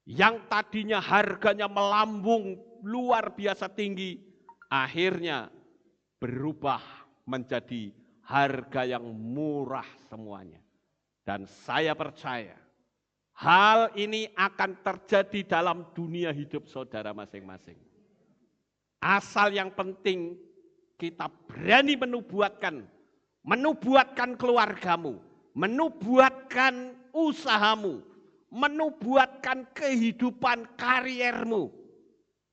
Yang tadinya harganya melambung luar biasa tinggi, akhirnya berubah menjadi harga yang murah semuanya. Dan saya percaya, hal ini akan terjadi dalam dunia hidup saudara masing-masing. Asal yang penting kita berani menubuatkan keluargamu, menubuatkan usahamu, menubuatkan kehidupan kariermu,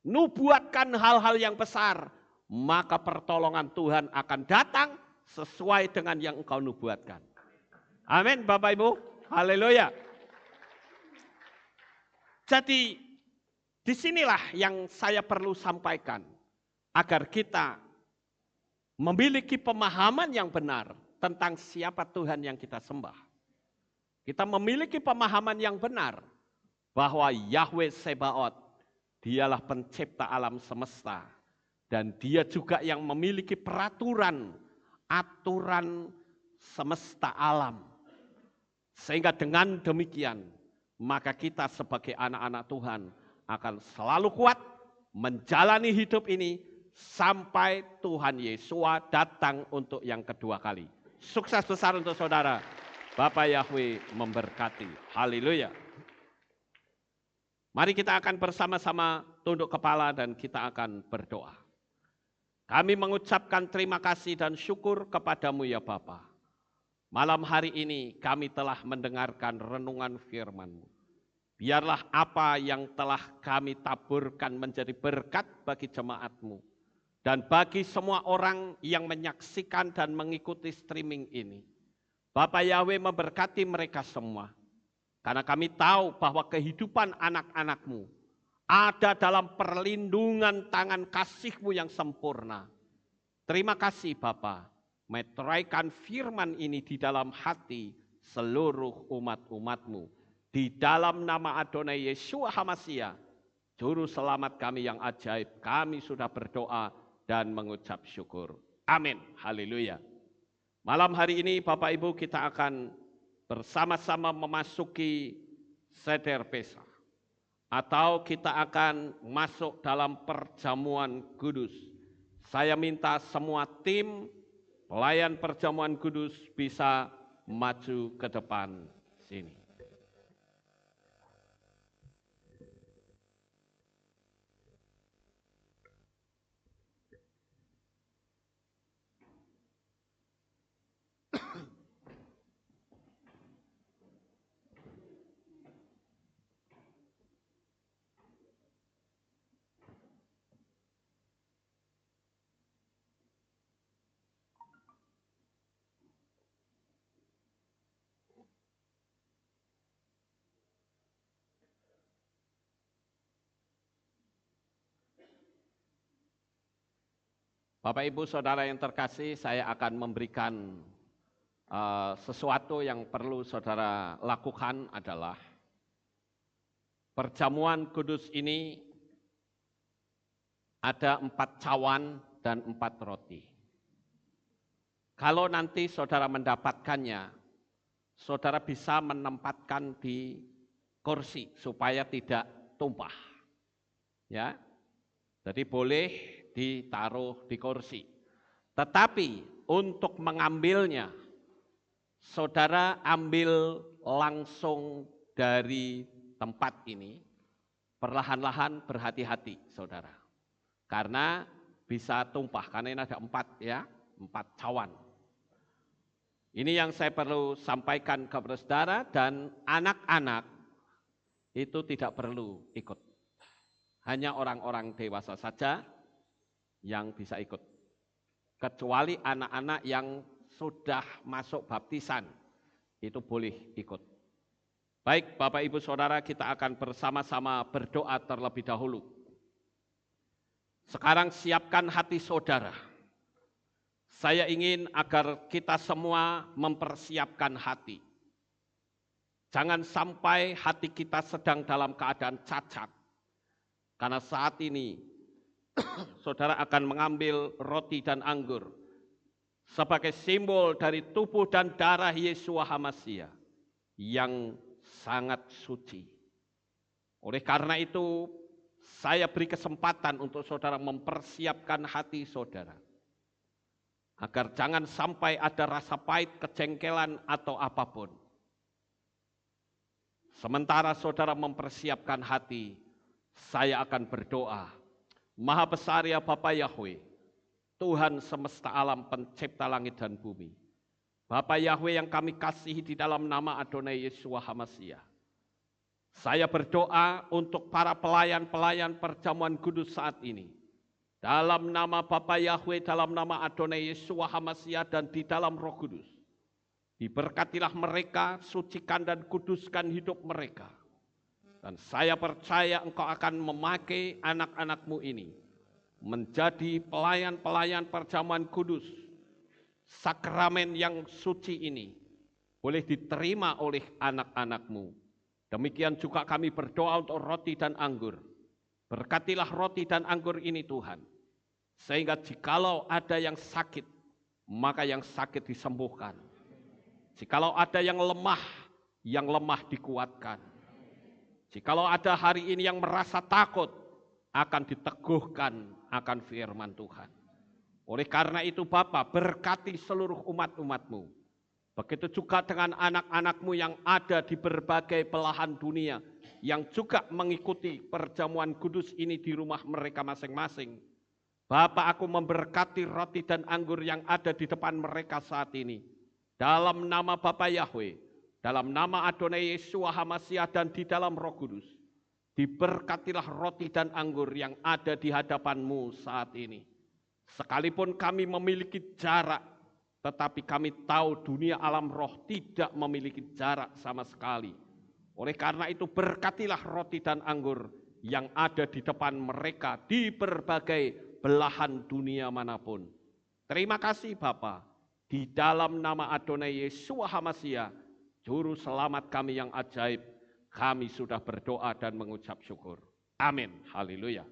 nubuatkan hal-hal yang besar, maka pertolongan Tuhan akan datang sesuai dengan yang engkau nubuatkan. Amin Bapak Ibu, haleluya. Jadi disinilah yang saya perlu sampaikan, agar kita memiliki pemahaman yang benar tentang siapa Tuhan yang kita sembah. Kita memiliki pemahaman yang benar bahwa Yahweh Sebaot, dialah pencipta alam semesta. Dan dia juga yang memiliki aturan semesta alam. Sehingga dengan demikian, maka kita sebagai anak-anak Tuhan akan selalu kuat menjalani hidup ini sampai Tuhan Yesua datang untuk yang kedua kali. Sukses besar untuk saudara. Bapak Yahweh memberkati. Haleluya. Mari kita akan bersama-sama tunduk kepala dan kita akan berdoa. Kami mengucapkan terima kasih dan syukur kepadamu ya Bapa. Malam hari ini kami telah mendengarkan renungan firman-Mu. Biarlah apa yang telah kami taburkan menjadi berkat bagi jemaat-Mu. Dan bagi semua orang yang menyaksikan dan mengikuti streaming ini. Bapak Yahweh memberkati mereka semua. Karena kami tahu bahwa kehidupan anak-anak-Mu ada dalam perlindungan tangan kasih-Mu yang sempurna. Terima kasih Bapa, meteraikan firman ini di dalam hati seluruh umat-umat-Mu. Di dalam nama Adonai Yeshua HaMashiach, Juru Selamat kami yang ajaib, kami sudah berdoa dan mengucap syukur. Amin. Haleluya. Malam hari ini Bapak Ibu kita akan bersama-sama memasuki Seder Pesach. Atau kita akan masuk dalam perjamuan kudus. Saya minta semua tim pelayan perjamuan kudus bisa maju ke depan sini. Bapak Ibu Saudara yang terkasih, saya akan memberikan sesuatu yang perlu saudara lakukan adalah perjamuan kudus ini ada 4 cawan dan 4 roti. Kalau nanti saudara mendapatkannya, saudara bisa menempatkan di kursi supaya tidak tumpah. Ya. Jadi boleh ditaruh di kursi. Tetapi untuk mengambilnya, saudara ambil langsung dari tempat ini, perlahan-lahan berhati-hati saudara. Karena bisa tumpah, karena ini ada 4 ya, 4 cawan. Ini yang saya perlu sampaikan kepada saudara dan anak-anak itu tidak perlu ikut. Hanya orang-orang dewasa saja yang bisa ikut. Kecuali anak-anak yang sudah masuk baptisan, itu boleh ikut. Baik, Bapak Ibu Saudara, kita akan bersama-sama berdoa terlebih dahulu. Sekarang siapkan hati saudara. Saya ingin agar kita semua mempersiapkan hati. Jangan sampai hati kita sedang dalam keadaan cacat. Karena saat ini saudara akan mengambil roti dan anggur sebagai simbol dari tubuh dan darah Yesua HaMasiah yang sangat suci. Oleh karena itu, saya beri kesempatan untuk saudara mempersiapkan hati saudara. Agar jangan sampai ada rasa pahit, kejengkelan, atau apapun. Sementara saudara mempersiapkan hati, saya akan berdoa. Maha besar ya Bapa Yahweh, Tuhan semesta alam pencipta langit dan bumi. Bapa Yahweh yang kami kasihi di dalam nama Adonai Yesua HaMasiah. Saya berdoa untuk para pelayan-pelayan perjamuan kudus saat ini. Dalam nama Bapa Yahweh, dalam nama Adonai Yesua HaMasiah dan di dalam Roh Kudus. Diberkatilah mereka, sucikan dan kuduskan hidup mereka. Dan saya percaya Engkau akan memakai anak-anak-Mu ini menjadi pelayan-pelayan perjamuan kudus. Sakramen yang suci ini boleh diterima oleh anak-anak-Mu. Demikian juga kami berdoa untuk roti dan anggur. Berkatilah roti dan anggur ini Tuhan. Sehingga jikalau ada yang sakit, maka yang sakit disembuhkan. Jikalau ada yang lemah dikuatkan. Jikalau ada hari ini yang merasa takut, akan diteguhkan akan firman Tuhan. Oleh karena itu Bapa, berkati seluruh umat-umat-Mu. Begitu juga dengan anak-anak-Mu yang ada di berbagai belahan dunia, yang juga mengikuti perjamuan kudus ini di rumah mereka masing-masing. Bapa, aku memberkati roti dan anggur yang ada di depan mereka saat ini. Dalam nama Bapa Yahweh, dalam nama Adonai Yesua HaMasiah dan di dalam Roh Kudus. Diberkatilah roti dan anggur yang ada di hadapan-Mu saat ini. Sekalipun kami memiliki jarak, tetapi kami tahu dunia alam roh tidak memiliki jarak sama sekali. Oleh karena itu berkatilah roti dan anggur yang ada di depan mereka di berbagai belahan dunia manapun. Terima kasih Bapa, di dalam nama Adonai Yesua HaMasiah, Juru Selamat kami yang ajaib, kami sudah berdoa dan mengucap syukur. Amin. Haleluya.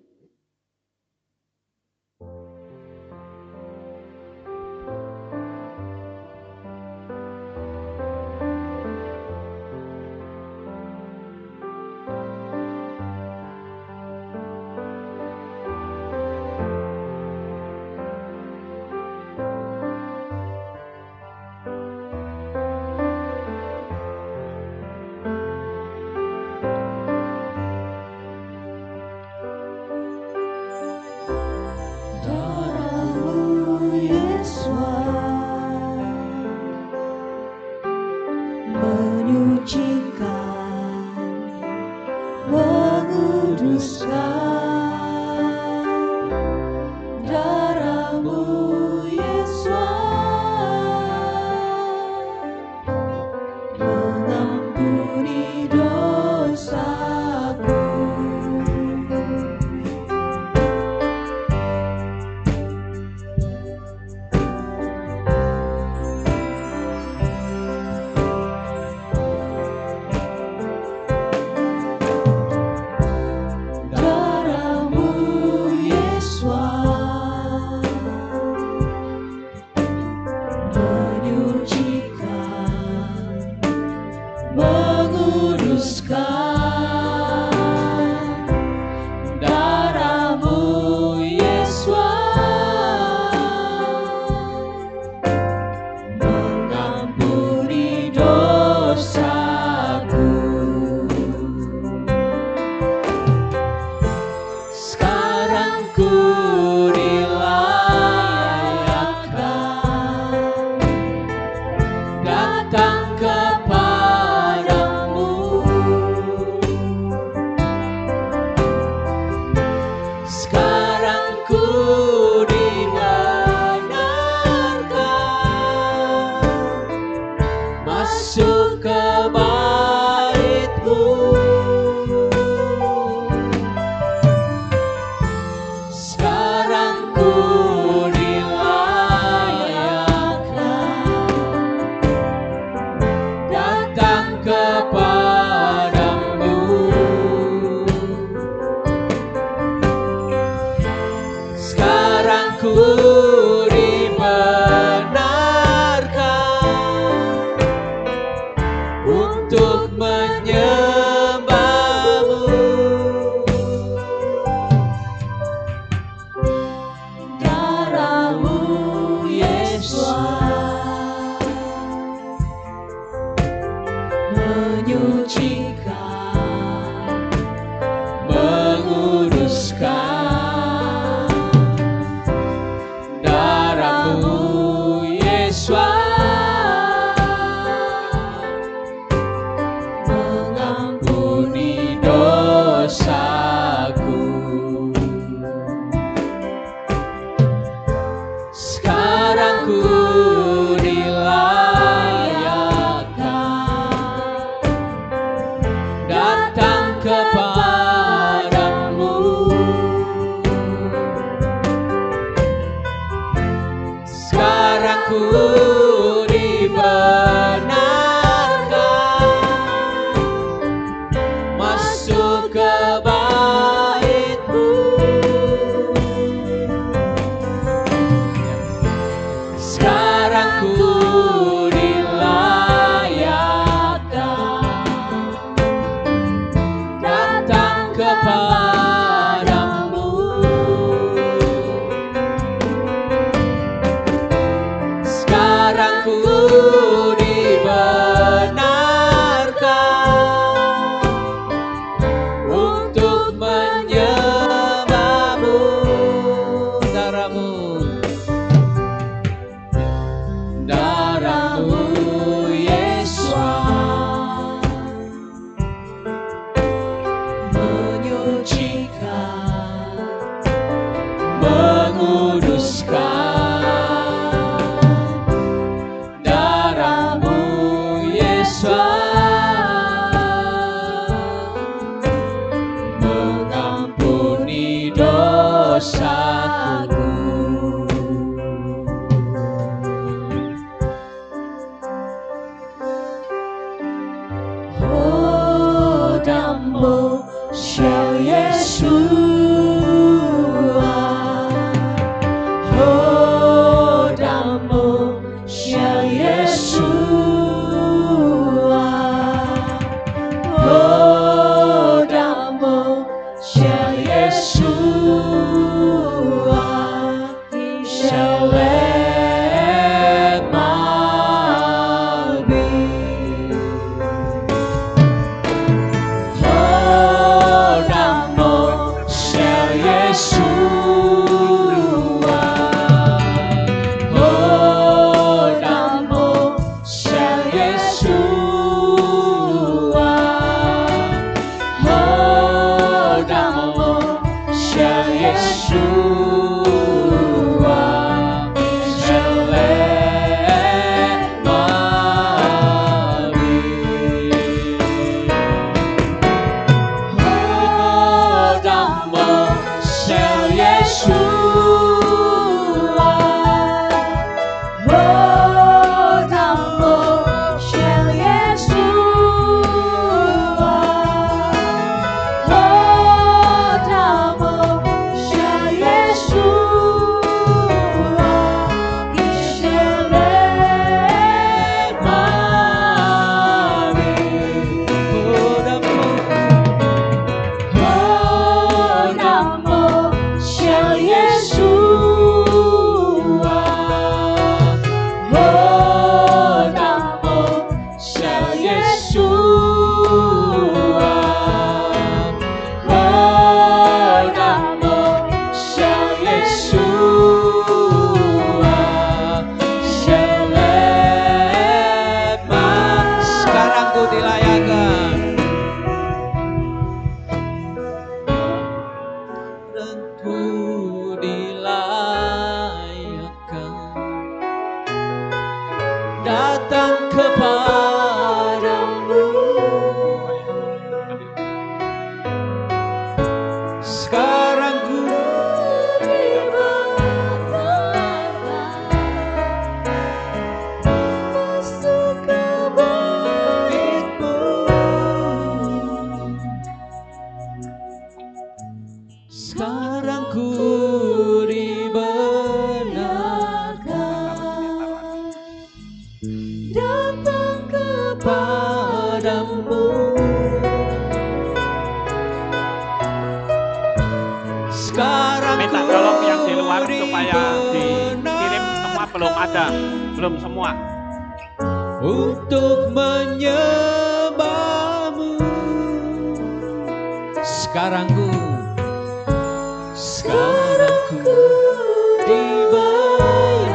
mengampuni dosaku. Sekarang ku dilayakkan datang kepadamu. Sekarang ku dibenarkan masuk ke bait-Mu. Sekarang ku dilayakkan datang kepadamu. Sekarang ku dibenarkan untuk menyembah-Mu. Darah-Mu Yesus menyucikan, menguduskan. Darah-Mu Yesus mengampuni dosaku. Oh, dambo Shell Yeshua. Oh, dambo Shell Yeshua. Oh, dambo Shell Yeshua. Shall let my be. Oh, dambo Shell Yeshua. Oh, dambo Shell Yeshua. Oh, dambo Shell Yeshua. Shall let my be. Oh, dambo Shell Yeshua. Oh, dambo Shell Yeshua. Oh, dambo Shell Yeshua. Shall let my be. Oh, dambo. Oh, dambo Shell Yeshua. Oh, dambo Shell Yeshua. Oh, dambo Shell Yeshua. Shall let my. Sekarang ku dilayakkan dan ku dilayakkan datang kepadamu. Sekarang ku masuk ke bait-Mu. Sekarang ku dibenarkan datang kepadamu. Sekarang Minta ku tolong yang di luar supaya dikirim semua, belum ada, belum semua. untuk menyembah-Mu. Sekarang ku dibenarkan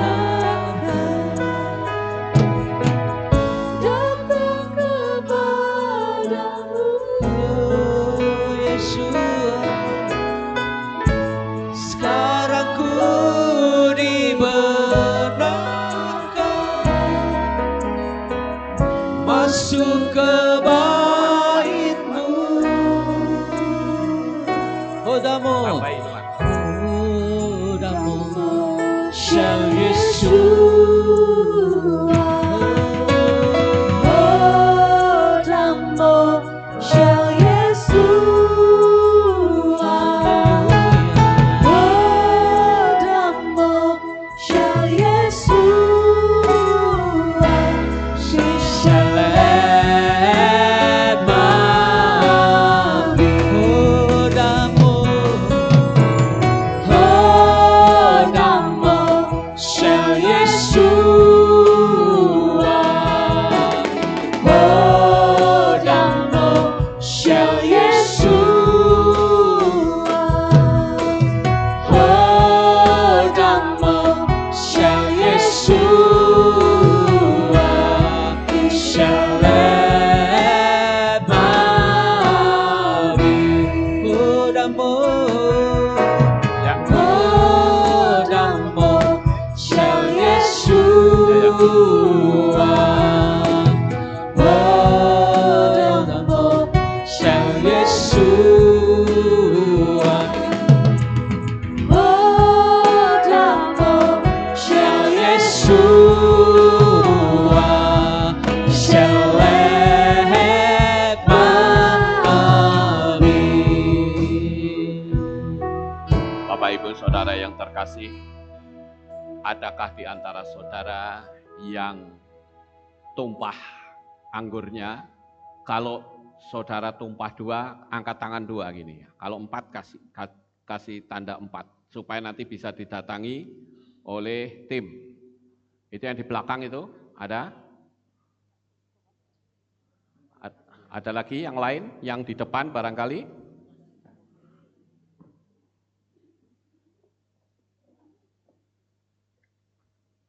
Adakah di antara saudara yang tumpah anggurnya? Kalau saudara tumpah 2, angkat tangan 2 gini. Kalau 4 kasih tanda 4 supaya nanti bisa didatangi oleh tim. Itu yang di belakang itu ada? Ada lagi yang lain yang di depan barangkali?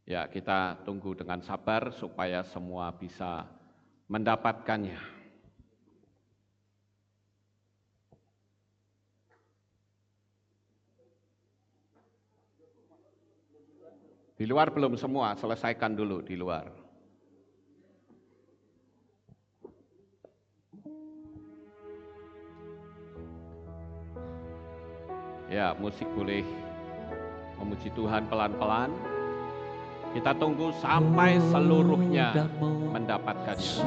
Ya, kita tunggu dengan sabar supaya semua bisa mendapatkannya. Di luar belum semua, selesaikan dulu di luar. Ya, musik boleh memuji Tuhan pelan-pelan. Kita tunggu sampai seluruhnya mendapatkannya.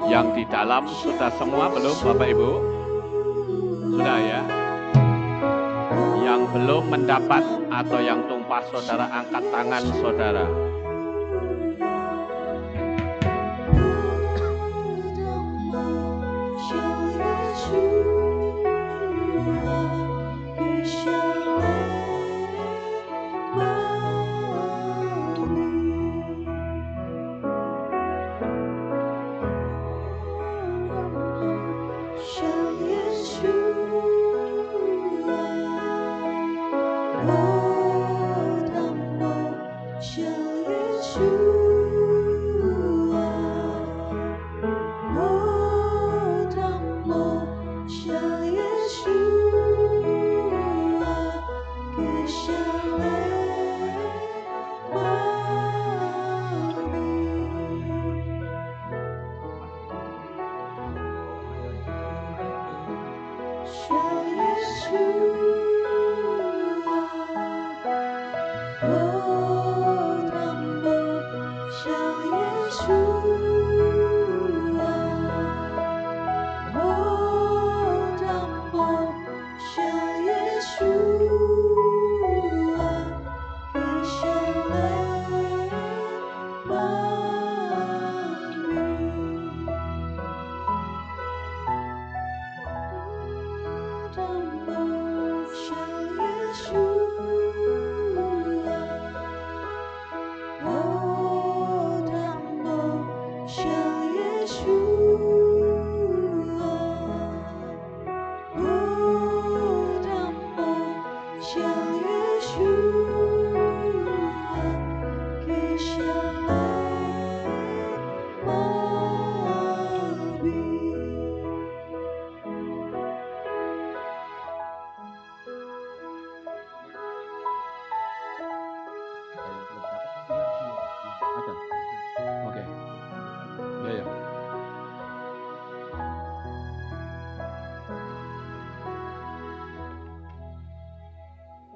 Yang di dalam sudah semua belum, Bapak Ibu? Sudah ya? Yang belum mendapat atau yang tumpah saudara, angkat tangan saudara.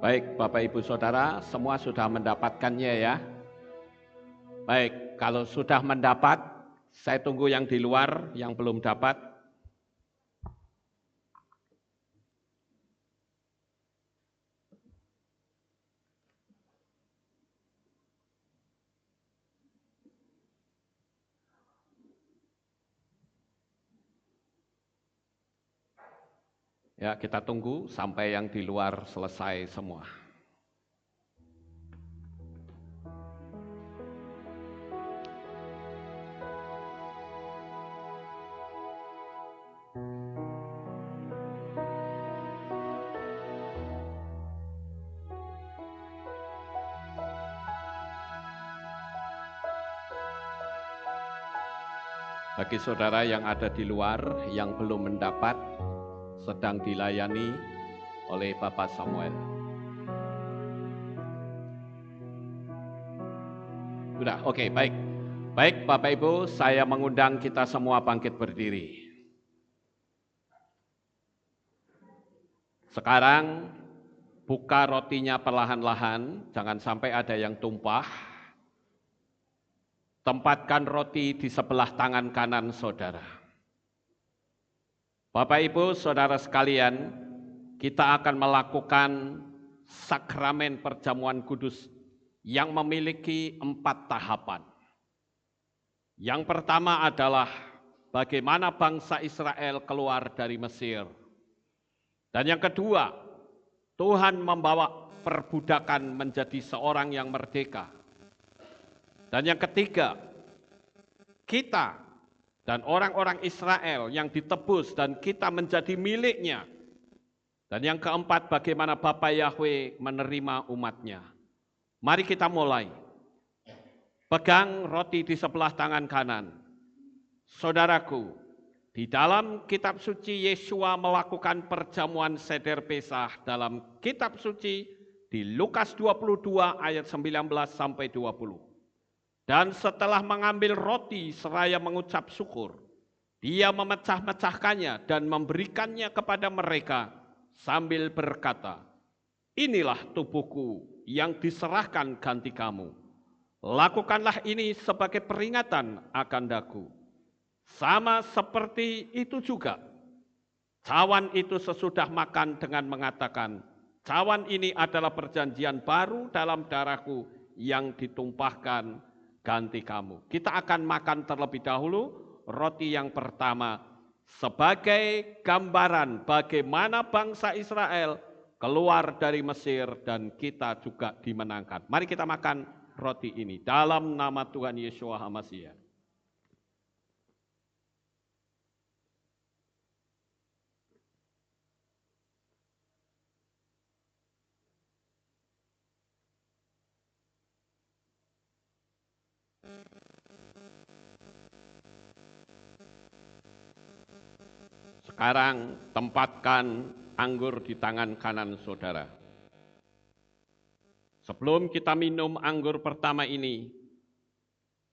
Baik, Bapak Ibu Saudara, semua sudah mendapatkannya ya. Baik, kalau sudah mendapat, saya tunggu yang di luar yang belum dapat. Ya, kita tunggu sampai yang di luar selesai semua. Bagi saudara yang ada di luar yang belum mendapat, sedang dilayani oleh Bapak Samuel. Sudah, oke, baik. Baik Bapak Ibu, saya mengundang kita semua bangkit berdiri. Sekarang buka rotinya perlahan-lahan, jangan sampai ada yang tumpah. Tempatkan roti di sebelah tangan kanan saudara. Bapak Ibu, saudara sekalian, kita akan melakukan sakramen perjamuan kudus yang memiliki 4 tahapan. Yang pertama adalah bagaimana bangsa Israel keluar dari Mesir. Dan yang kedua, Tuhan membawa perbudakan menjadi seorang yang merdeka. Dan yang ketiga, kita dan orang-orang Israel yang ditebus dan kita menjadi miliknya. Dan yang keempat, bagaimana Bapa Yahweh menerima umatnya. Mari kita mulai. Pegang roti di sebelah tangan kanan. Saudaraku, di dalam kitab suci Yesua melakukan perjamuan seder Pesah dalam kitab suci di Lukas 22 ayat 19 sampai 20. Dan setelah mengambil roti seraya mengucap syukur, dia memecah-mecahkannya dan memberikannya kepada mereka sambil berkata, "Inilah tubuhku yang diserahkan ganti kamu. Lakukanlah ini sebagai peringatan akan daku." Sama seperti itu juga, cawan itu sesudah makan dengan mengatakan, "Cawan ini adalah perjanjian baru dalam darahku yang ditumpahkan ganti kamu." Kita akan makan terlebih dahulu roti yang pertama sebagai gambaran bagaimana bangsa Israel keluar dari Mesir dan kita juga dimenangkan. Mari kita makan roti ini dalam nama Tuhan Yeshua HaMashiach. Sekarang tempatkan anggur di tangan kanan saudara. Sebelum kita minum anggur pertama ini,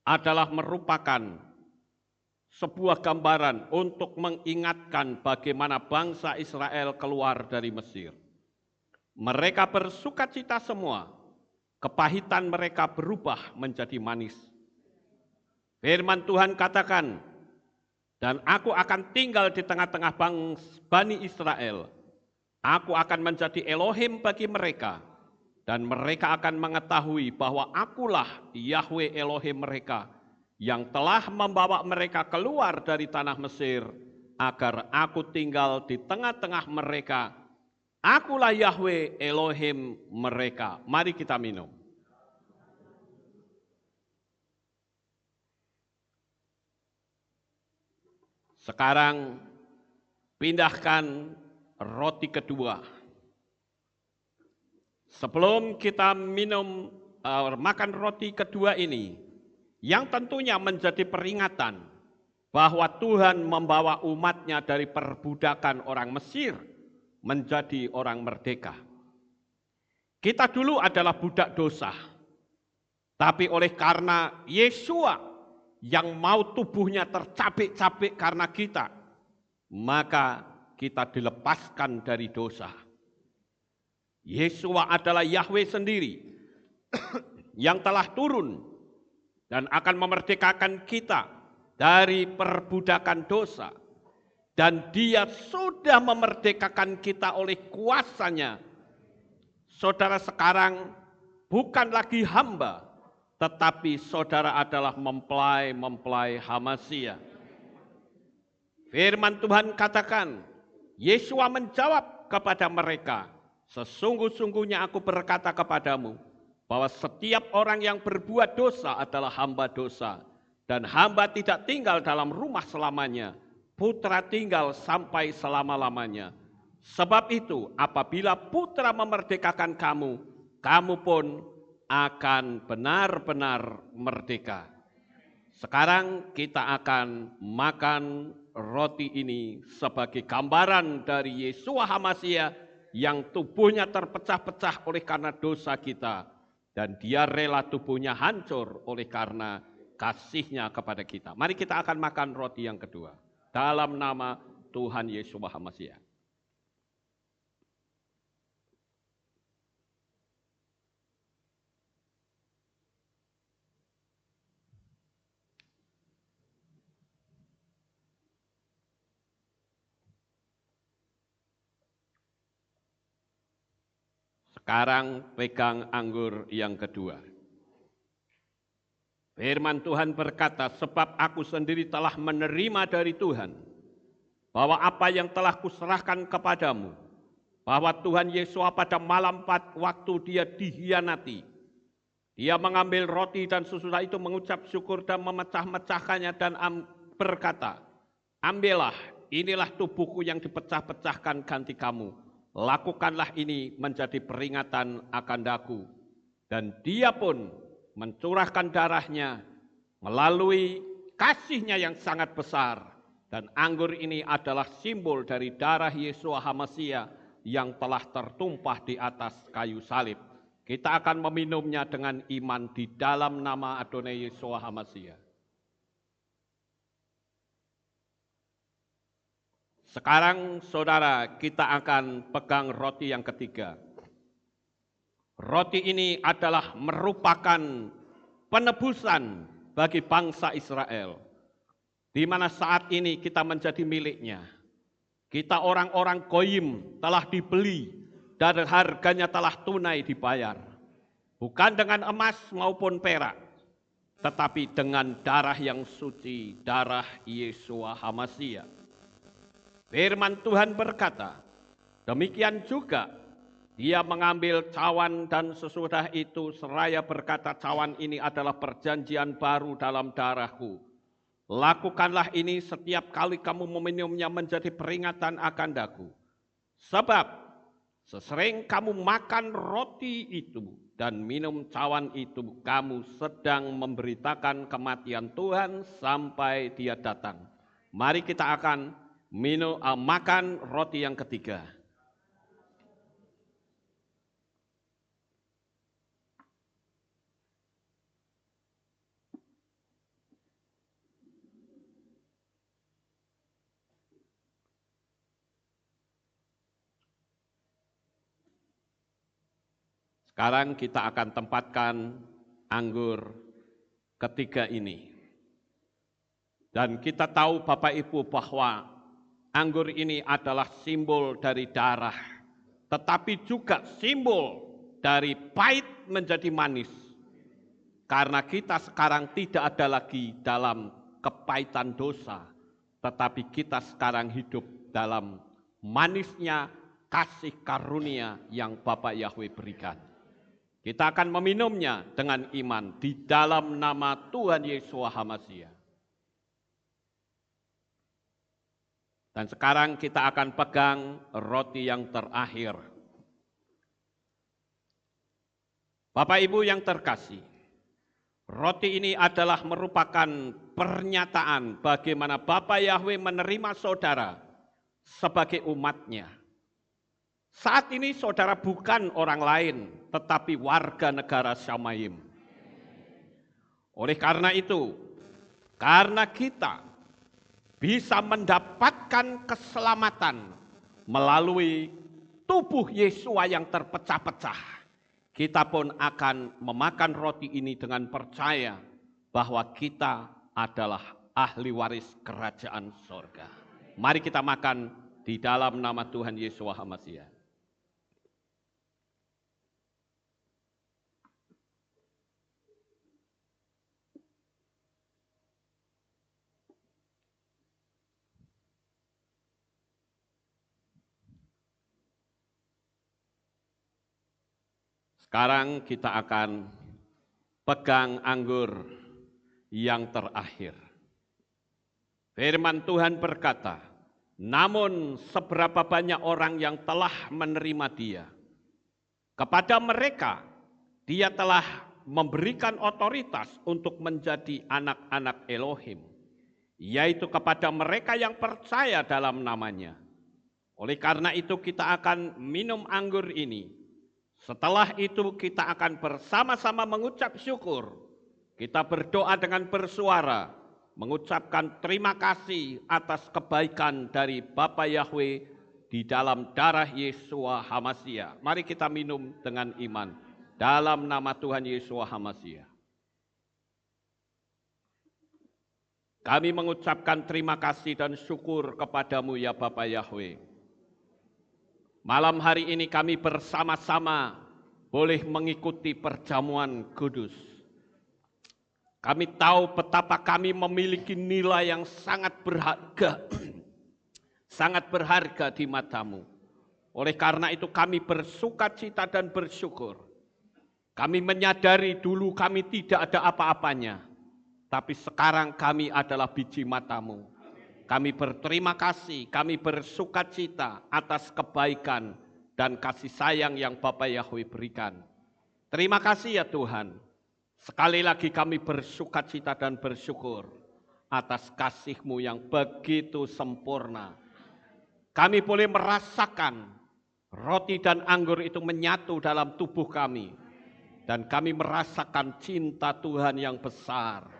adalah merupakan sebuah gambaran untuk mengingatkan bagaimana bangsa Israel keluar dari Mesir. Mereka bersukacita semua, kepahitan mereka berubah menjadi manis. Firman Tuhan katakan, "Dan aku akan tinggal di tengah-tengah Bani Israel. Aku akan menjadi Elohim bagi mereka. Dan mereka akan mengetahui bahwa akulah Yahweh Elohim mereka yang telah membawa mereka keluar dari tanah Mesir agar aku tinggal di tengah-tengah mereka. Akulah Yahweh Elohim mereka." Mari kita minum. Sekarang pindahkan roti kedua. Sebelum kita makan roti kedua ini, yang tentunya menjadi peringatan bahwa Tuhan membawa umatnya dari perbudakan orang Mesir menjadi orang merdeka. Kita dulu adalah budak dosa, tapi oleh karena Yesua yang mau tubuhnya tercabik-cabik karena kita, maka kita dilepaskan dari dosa. Yeshua adalah Yahweh sendiri yang telah turun dan akan memerdekakan kita dari perbudakan dosa. Dan Dia sudah memerdekakan kita oleh kuasanya. Saudara sekarang bukan lagi hamba, tetapi saudara adalah mempelai Hamasya. Firman Tuhan katakan, Yeshua menjawab kepada mereka, sesungguh-sungguhnya aku berkata kepadamu, bahwa setiap orang yang berbuat dosa adalah hamba dosa. Dan hamba tidak tinggal dalam rumah selamanya, putra tinggal sampai selama-lamanya. Sebab itu apabila putra memerdekakan kamu, kamu pun akan benar-benar merdeka. Sekarang kita akan makan roti ini sebagai gambaran dari Yeshua Hamasya yang tubuhnya terpecah-pecah oleh karena dosa kita. Dan Dia rela tubuhnya hancur oleh karena kasih-Nya kepada kita. Mari kita akan makan roti yang kedua. Dalam nama Tuhan Yeshua Hamasya. Sekarang pegang anggur yang kedua. Firman Tuhan berkata, sebab aku sendiri telah menerima dari Tuhan, bahwa apa yang telah kuserahkan kepadamu, bahwa Tuhan Yesus pada malam waktu Dia dihianati, Dia mengambil roti dan sesudah itu mengucap syukur dan memecah-mecahkannya dan berkata, ambillah, inilah tubuhku yang dipecah-pecahkan ganti kamu. Lakukanlah ini menjadi peringatan akan daku. Dan Dia pun mencurahkan darahnya melalui kasih-Nya yang sangat besar. Dan anggur ini adalah simbol dari darah Yeshua Hamasya yang telah tertumpah di atas kayu salib. Kita akan meminumnya dengan iman di dalam nama Adonai Yeshua Hamasya. Sekarang saudara, kita akan pegang roti yang ketiga. Roti ini adalah merupakan penebusan bagi bangsa Israel, di mana saat ini kita menjadi miliknya. Kita orang-orang goyim telah dibeli dan harganya telah tunai dibayar. Bukan dengan emas maupun perak, tetapi dengan darah yang suci, darah Yeshua Hamasya. Firman Tuhan berkata, demikian juga Dia mengambil cawan dan sesudah itu seraya berkata, cawan ini adalah perjanjian baru dalam darahku. Lakukanlah ini setiap kali kamu meminumnya menjadi peringatan akan daku. Sebab sesering kamu makan roti itu dan minum cawan itu, kamu sedang memberitakan kematian Tuhan sampai Dia datang. Mari kita akan makan roti yang ketiga. Sekarang kita akan tempatkan anggur ketiga ini. Dan kita tahu Bapak Ibu bahwa anggur ini adalah simbol dari darah, tetapi juga simbol dari pahit menjadi manis. Karena kita sekarang tidak ada lagi dalam kepahitan dosa, tetapi kita sekarang hidup dalam manisnya kasih karunia yang Bapa Yahweh berikan. Kita akan meminumnya dengan iman di dalam nama Tuhan Yeshua Hamasya. Dan sekarang kita akan pegang roti yang terakhir. Bapak Ibu yang terkasih, roti ini adalah merupakan pernyataan bagaimana Bapa Yahweh menerima saudara sebagai umatnya. Saat ini saudara bukan orang lain, tetapi warga negara Shamayim. Oleh karena itu, karena kita bisa mendapatkan keselamatan melalui tubuh Yesua yang terpecah-pecah, kita pun akan memakan roti ini dengan percaya bahwa kita adalah ahli waris kerajaan sorga. Mari kita makan di dalam nama Tuhan Yesua HaMasiah. Sekarang kita akan pegang anggur yang terakhir. Firman Tuhan berkata, namun seberapa banyak orang yang telah menerima Dia, kepada mereka Dia telah memberikan otoritas untuk menjadi anak-anak Elohim, yaitu kepada mereka yang percaya dalam namanya. Oleh karena itu kita akan minum anggur ini. Setelah itu kita akan bersama-sama mengucap syukur. Kita berdoa dengan bersuara, mengucapkan terima kasih atas kebaikan dari Bapa Yahweh di dalam darah Yesua HaMasiah. Mari kita minum dengan iman dalam nama Tuhan Yesua HaMasiah. Kami mengucapkan terima kasih dan syukur kepadamu ya Bapa Yahweh. Malam hari ini kami bersama-sama boleh mengikuti perjamuan kudus. Kami tahu betapa kami memiliki nilai yang sangat berharga, sangat berharga di matamu. Oleh karena itu kami bersukacita dan bersyukur. Kami menyadari dulu kami tidak ada apa-apanya, tapi sekarang kami adalah biji matamu. Kami berterima kasih, kami bersukacita atas kebaikan dan kasih sayang yang Bapa Yahweh berikan. Terima kasih ya Tuhan. Sekali lagi kami bersukacita dan bersyukur atas kasih-Mu yang begitu sempurna. Kami boleh merasakan roti dan anggur itu menyatu dalam tubuh kami. Dan kami merasakan cinta Tuhan yang besar.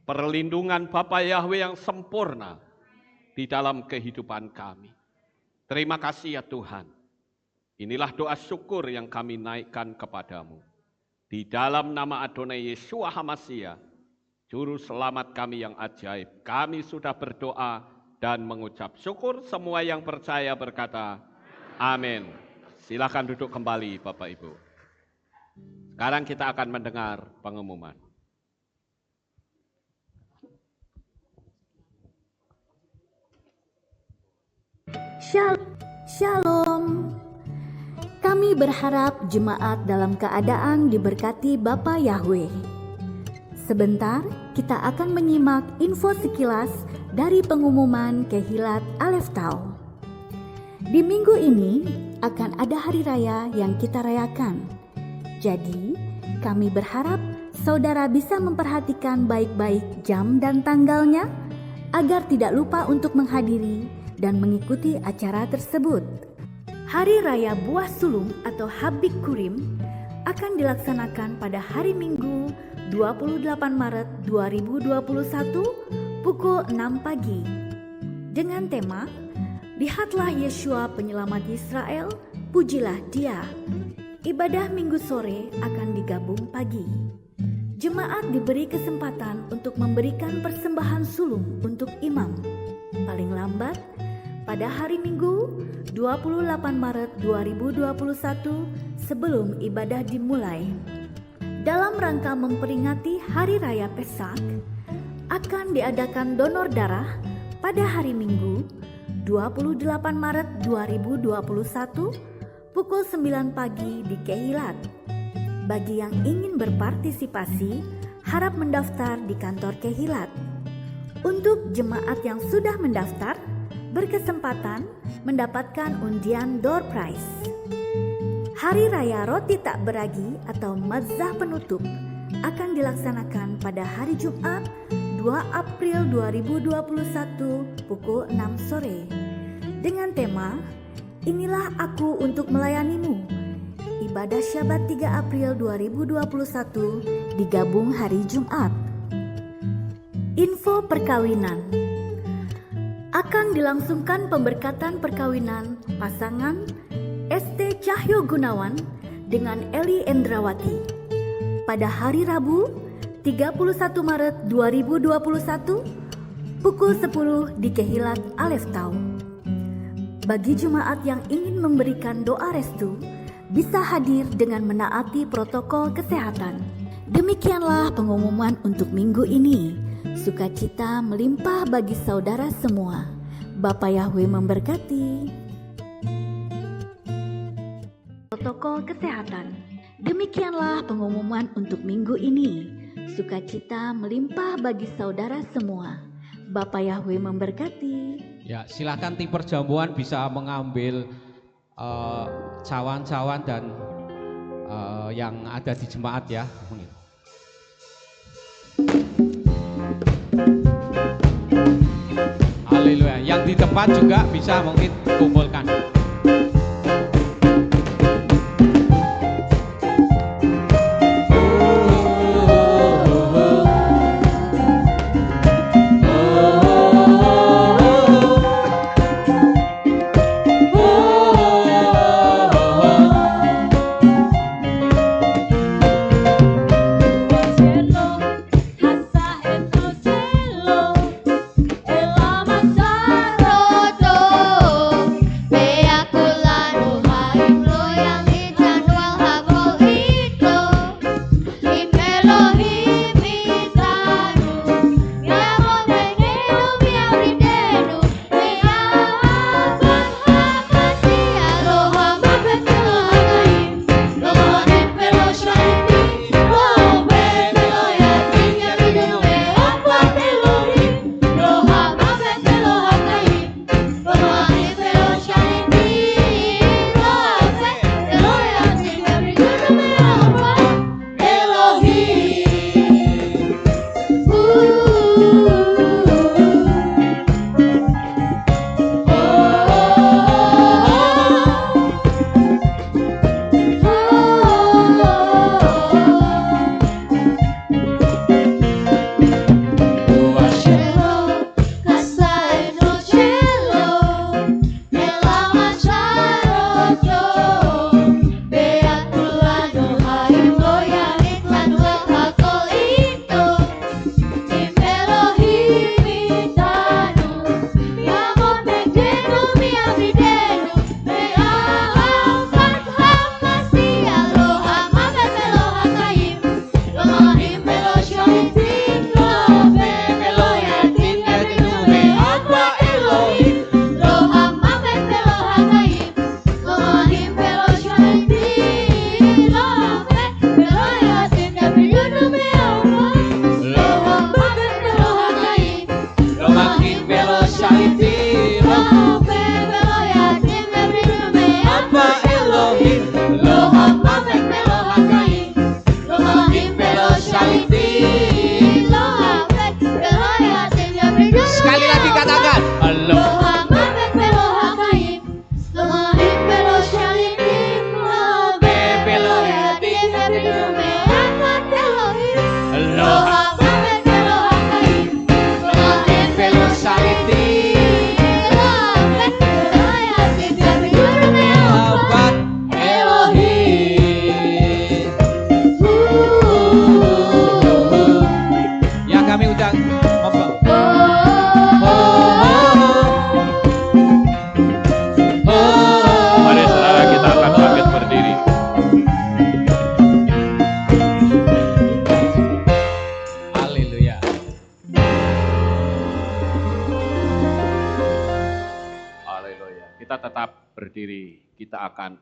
Perlindungan Bapa Yahweh yang sempurna di dalam kehidupan kami. Terima kasih ya Tuhan. Inilah doa syukur yang kami naikkan kepadamu. Di dalam nama Adonai Yesua HaMasiah, Juru Selamat kami yang ajaib. Kami sudah berdoa dan mengucap syukur. Semua yang percaya berkata, amin. Silakan duduk kembali Bapak Ibu. Sekarang kita akan mendengar pengumuman. Shalom. Kami berharap jemaat dalam keadaan diberkati Bapa Yahweh. Sebentar kita akan menyimak info sekilas dari pengumuman Kehilat Alef Tau. Di minggu ini akan ada hari raya yang kita rayakan. Jadi kami berharap saudara bisa memperhatikan baik-baik jam dan tanggalnya agar tidak lupa untuk menghadiri dan mengikuti acara tersebut. Hari Raya Buah Sulung atau Habik Kurim akan dilaksanakan pada hari Minggu 28 Maret 2021 pukul 6 pagi. Dengan tema, Lihatlah Yeshua Penyelamat Israel, pujilah Dia. Ibadah Minggu sore akan digabung pagi. Jemaat diberi kesempatan untuk memberikan persembahan sulung untuk imam. Paling lambat pada hari Minggu 28 Maret 2021 sebelum ibadah dimulai. Dalam rangka memperingati Hari Raya Pesak, akan diadakan donor darah pada hari Minggu 28 Maret 2021 pukul 9 pagi di Kehilat. Bagi yang ingin berpartisipasi, harap mendaftar di kantor Kehilat. Untuk jemaat yang sudah mendaftar, berkesempatan mendapatkan undian door prize. Hari Raya Roti Tak Beragi atau Mazzah Penutup akan dilaksanakan pada hari Jumat 2 April 2021 pukul 6 sore dengan tema Inilah Aku Untuk Melayanimu. Ibadah Syabat 3 April 2021 digabung hari Jumat. Info perkawinan. Akan dilangsungkan pemberkatan perkawinan pasangan ST Cahyo Gunawan dengan Eli Endrawati pada hari Rabu 31 Maret 2021 pukul 10 di Kehilat Alef Tau. Bagi jemaat yang ingin memberikan doa restu, bisa hadir dengan menaati protokol kesehatan. Demikianlah pengumuman untuk minggu ini. Sukacita melimpah bagi saudara semua. Bapa Yahweh memberkati. Protokol kesehatan. Demikianlah pengumuman untuk minggu ini. Sukacita melimpah bagi saudara semua. Bapa Yahweh memberkati. Ya, silakan tim perjamuan bisa mengambil cawan-cawan dan yang ada di jemaat ya. Haleluya. Yang di depan juga bisa mungkin kumpulkan.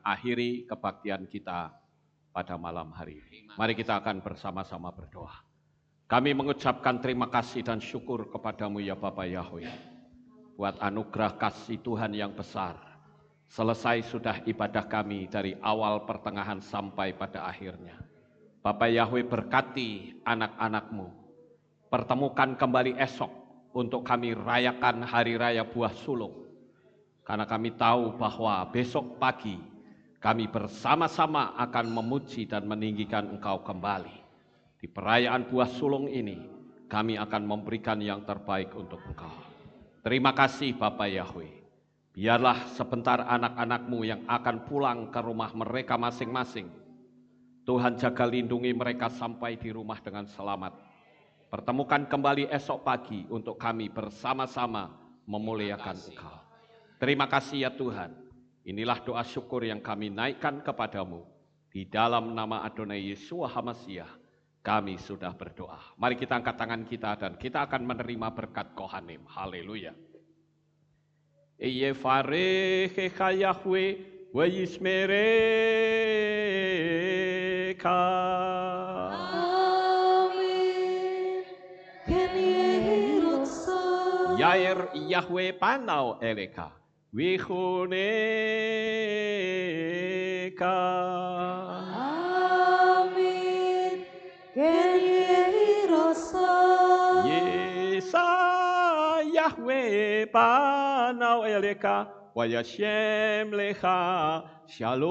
Akhiri kebaktian kita pada malam hari ini. Mari kita akan bersama-sama berdoa. Kami mengucapkan terima kasih dan syukur kepadamu ya Bapa Yahweh, buat anugerah kasih Tuhan yang besar. Selesai sudah ibadah kami dari awal pertengahan sampai pada akhirnya. Bapa Yahweh berkati anak-anakmu. Pertemukan kembali esok untuk kami rayakan hari raya buah sulung. Karena kami tahu bahwa besok pagi kami bersama-sama akan memuji dan meninggikan Engkau kembali. Di perayaan buah sulung ini, kami akan memberikan yang terbaik untuk Engkau. Terima kasih Bapa Yahweh. Biarlah sebentar anak-anak-Mu yang akan pulang ke rumah mereka masing-masing. Tuhan jaga lindungi mereka sampai di rumah dengan selamat. Pertemukan kembali esok pagi untuk kami bersama-sama memuliakan Engkau. Terima kasih ya Tuhan. Inilah doa syukur yang kami naikkan kepadamu. Di dalam nama Adonai Yeshua HaMasiah, kami sudah berdoa. Mari kita angkat tangan kita dan kita akan menerima berkat Kohanim. Haleluya. Yevarechecha Yahweh wa yismereka. Amin. Ken Yehirotso. Yair Yahweh panau eleka. Wihuneka. Amin. Ken Yehirotso. Yesa Yahweh panau eleka. Wa yashem lecha shalom.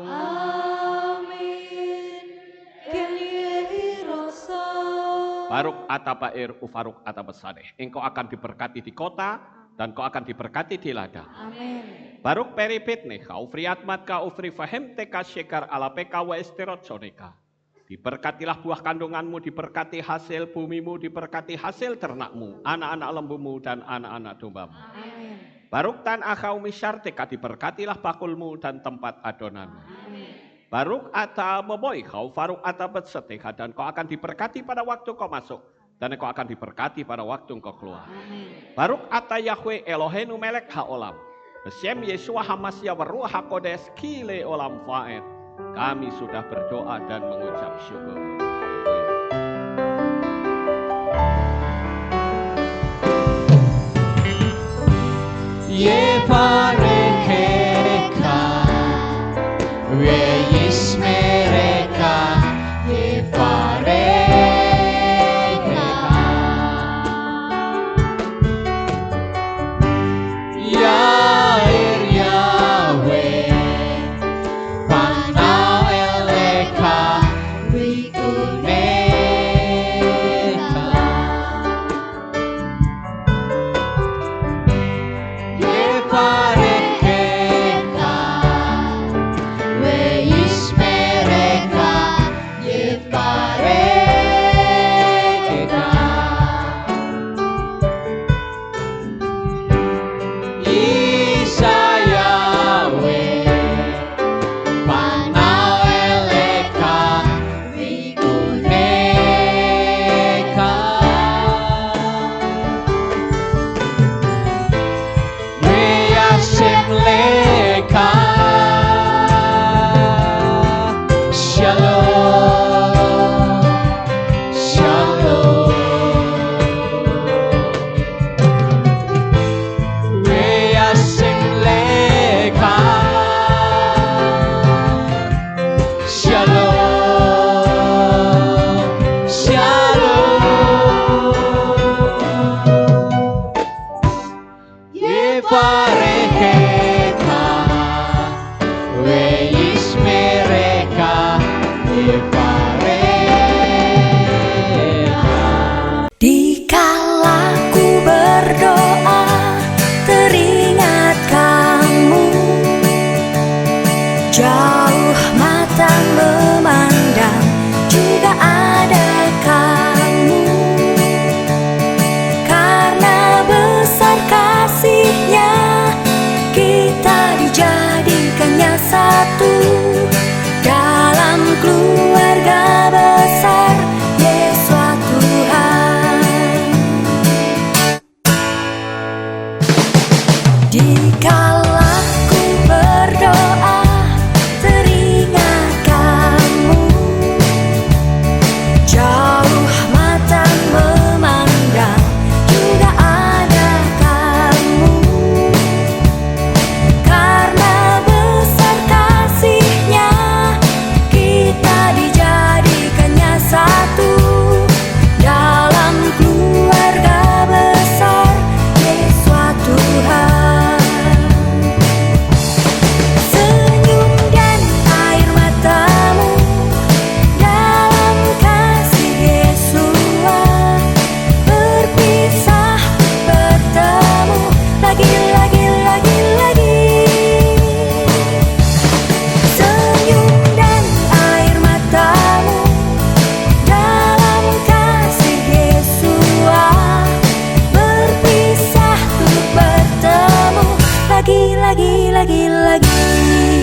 Amin. Ken Yehirotso. Baruk atabair ufaruk atabasadeh. Engkau akan diberkati di kota dan kau akan diberkati di ladang. Amin. Baruk peripit neka ufriat matka ufri fahem teka syekar ala peka wa esterot soneka. Diberkatilah buah kandunganmu, diberkati hasil bumimu, diberkati hasil ternakmu, anak-anak lembumu dan anak-anak dombamu. Amin. Baruk tan akau misyarteka, diberkatilah bakulmu dan tempat adonanmu. Amin. Baruk ata memboy kau faruk ata betseteka, dan kau akan diberkati pada waktu kau masuk, dan kau akan diberkati pada waktu kau keluar. Amin. Baruk ata Yahweh Elohenu melek haolam, Besem Yeshua Hamasya waruah hakodes kile olam fa'ed. Kami sudah berdoa dan mengucap syukur. Yevarechecha ve'yishmerecha. Yevarechecha Yair Yahweh panau elecha wihuneka. Yevarechecha lagi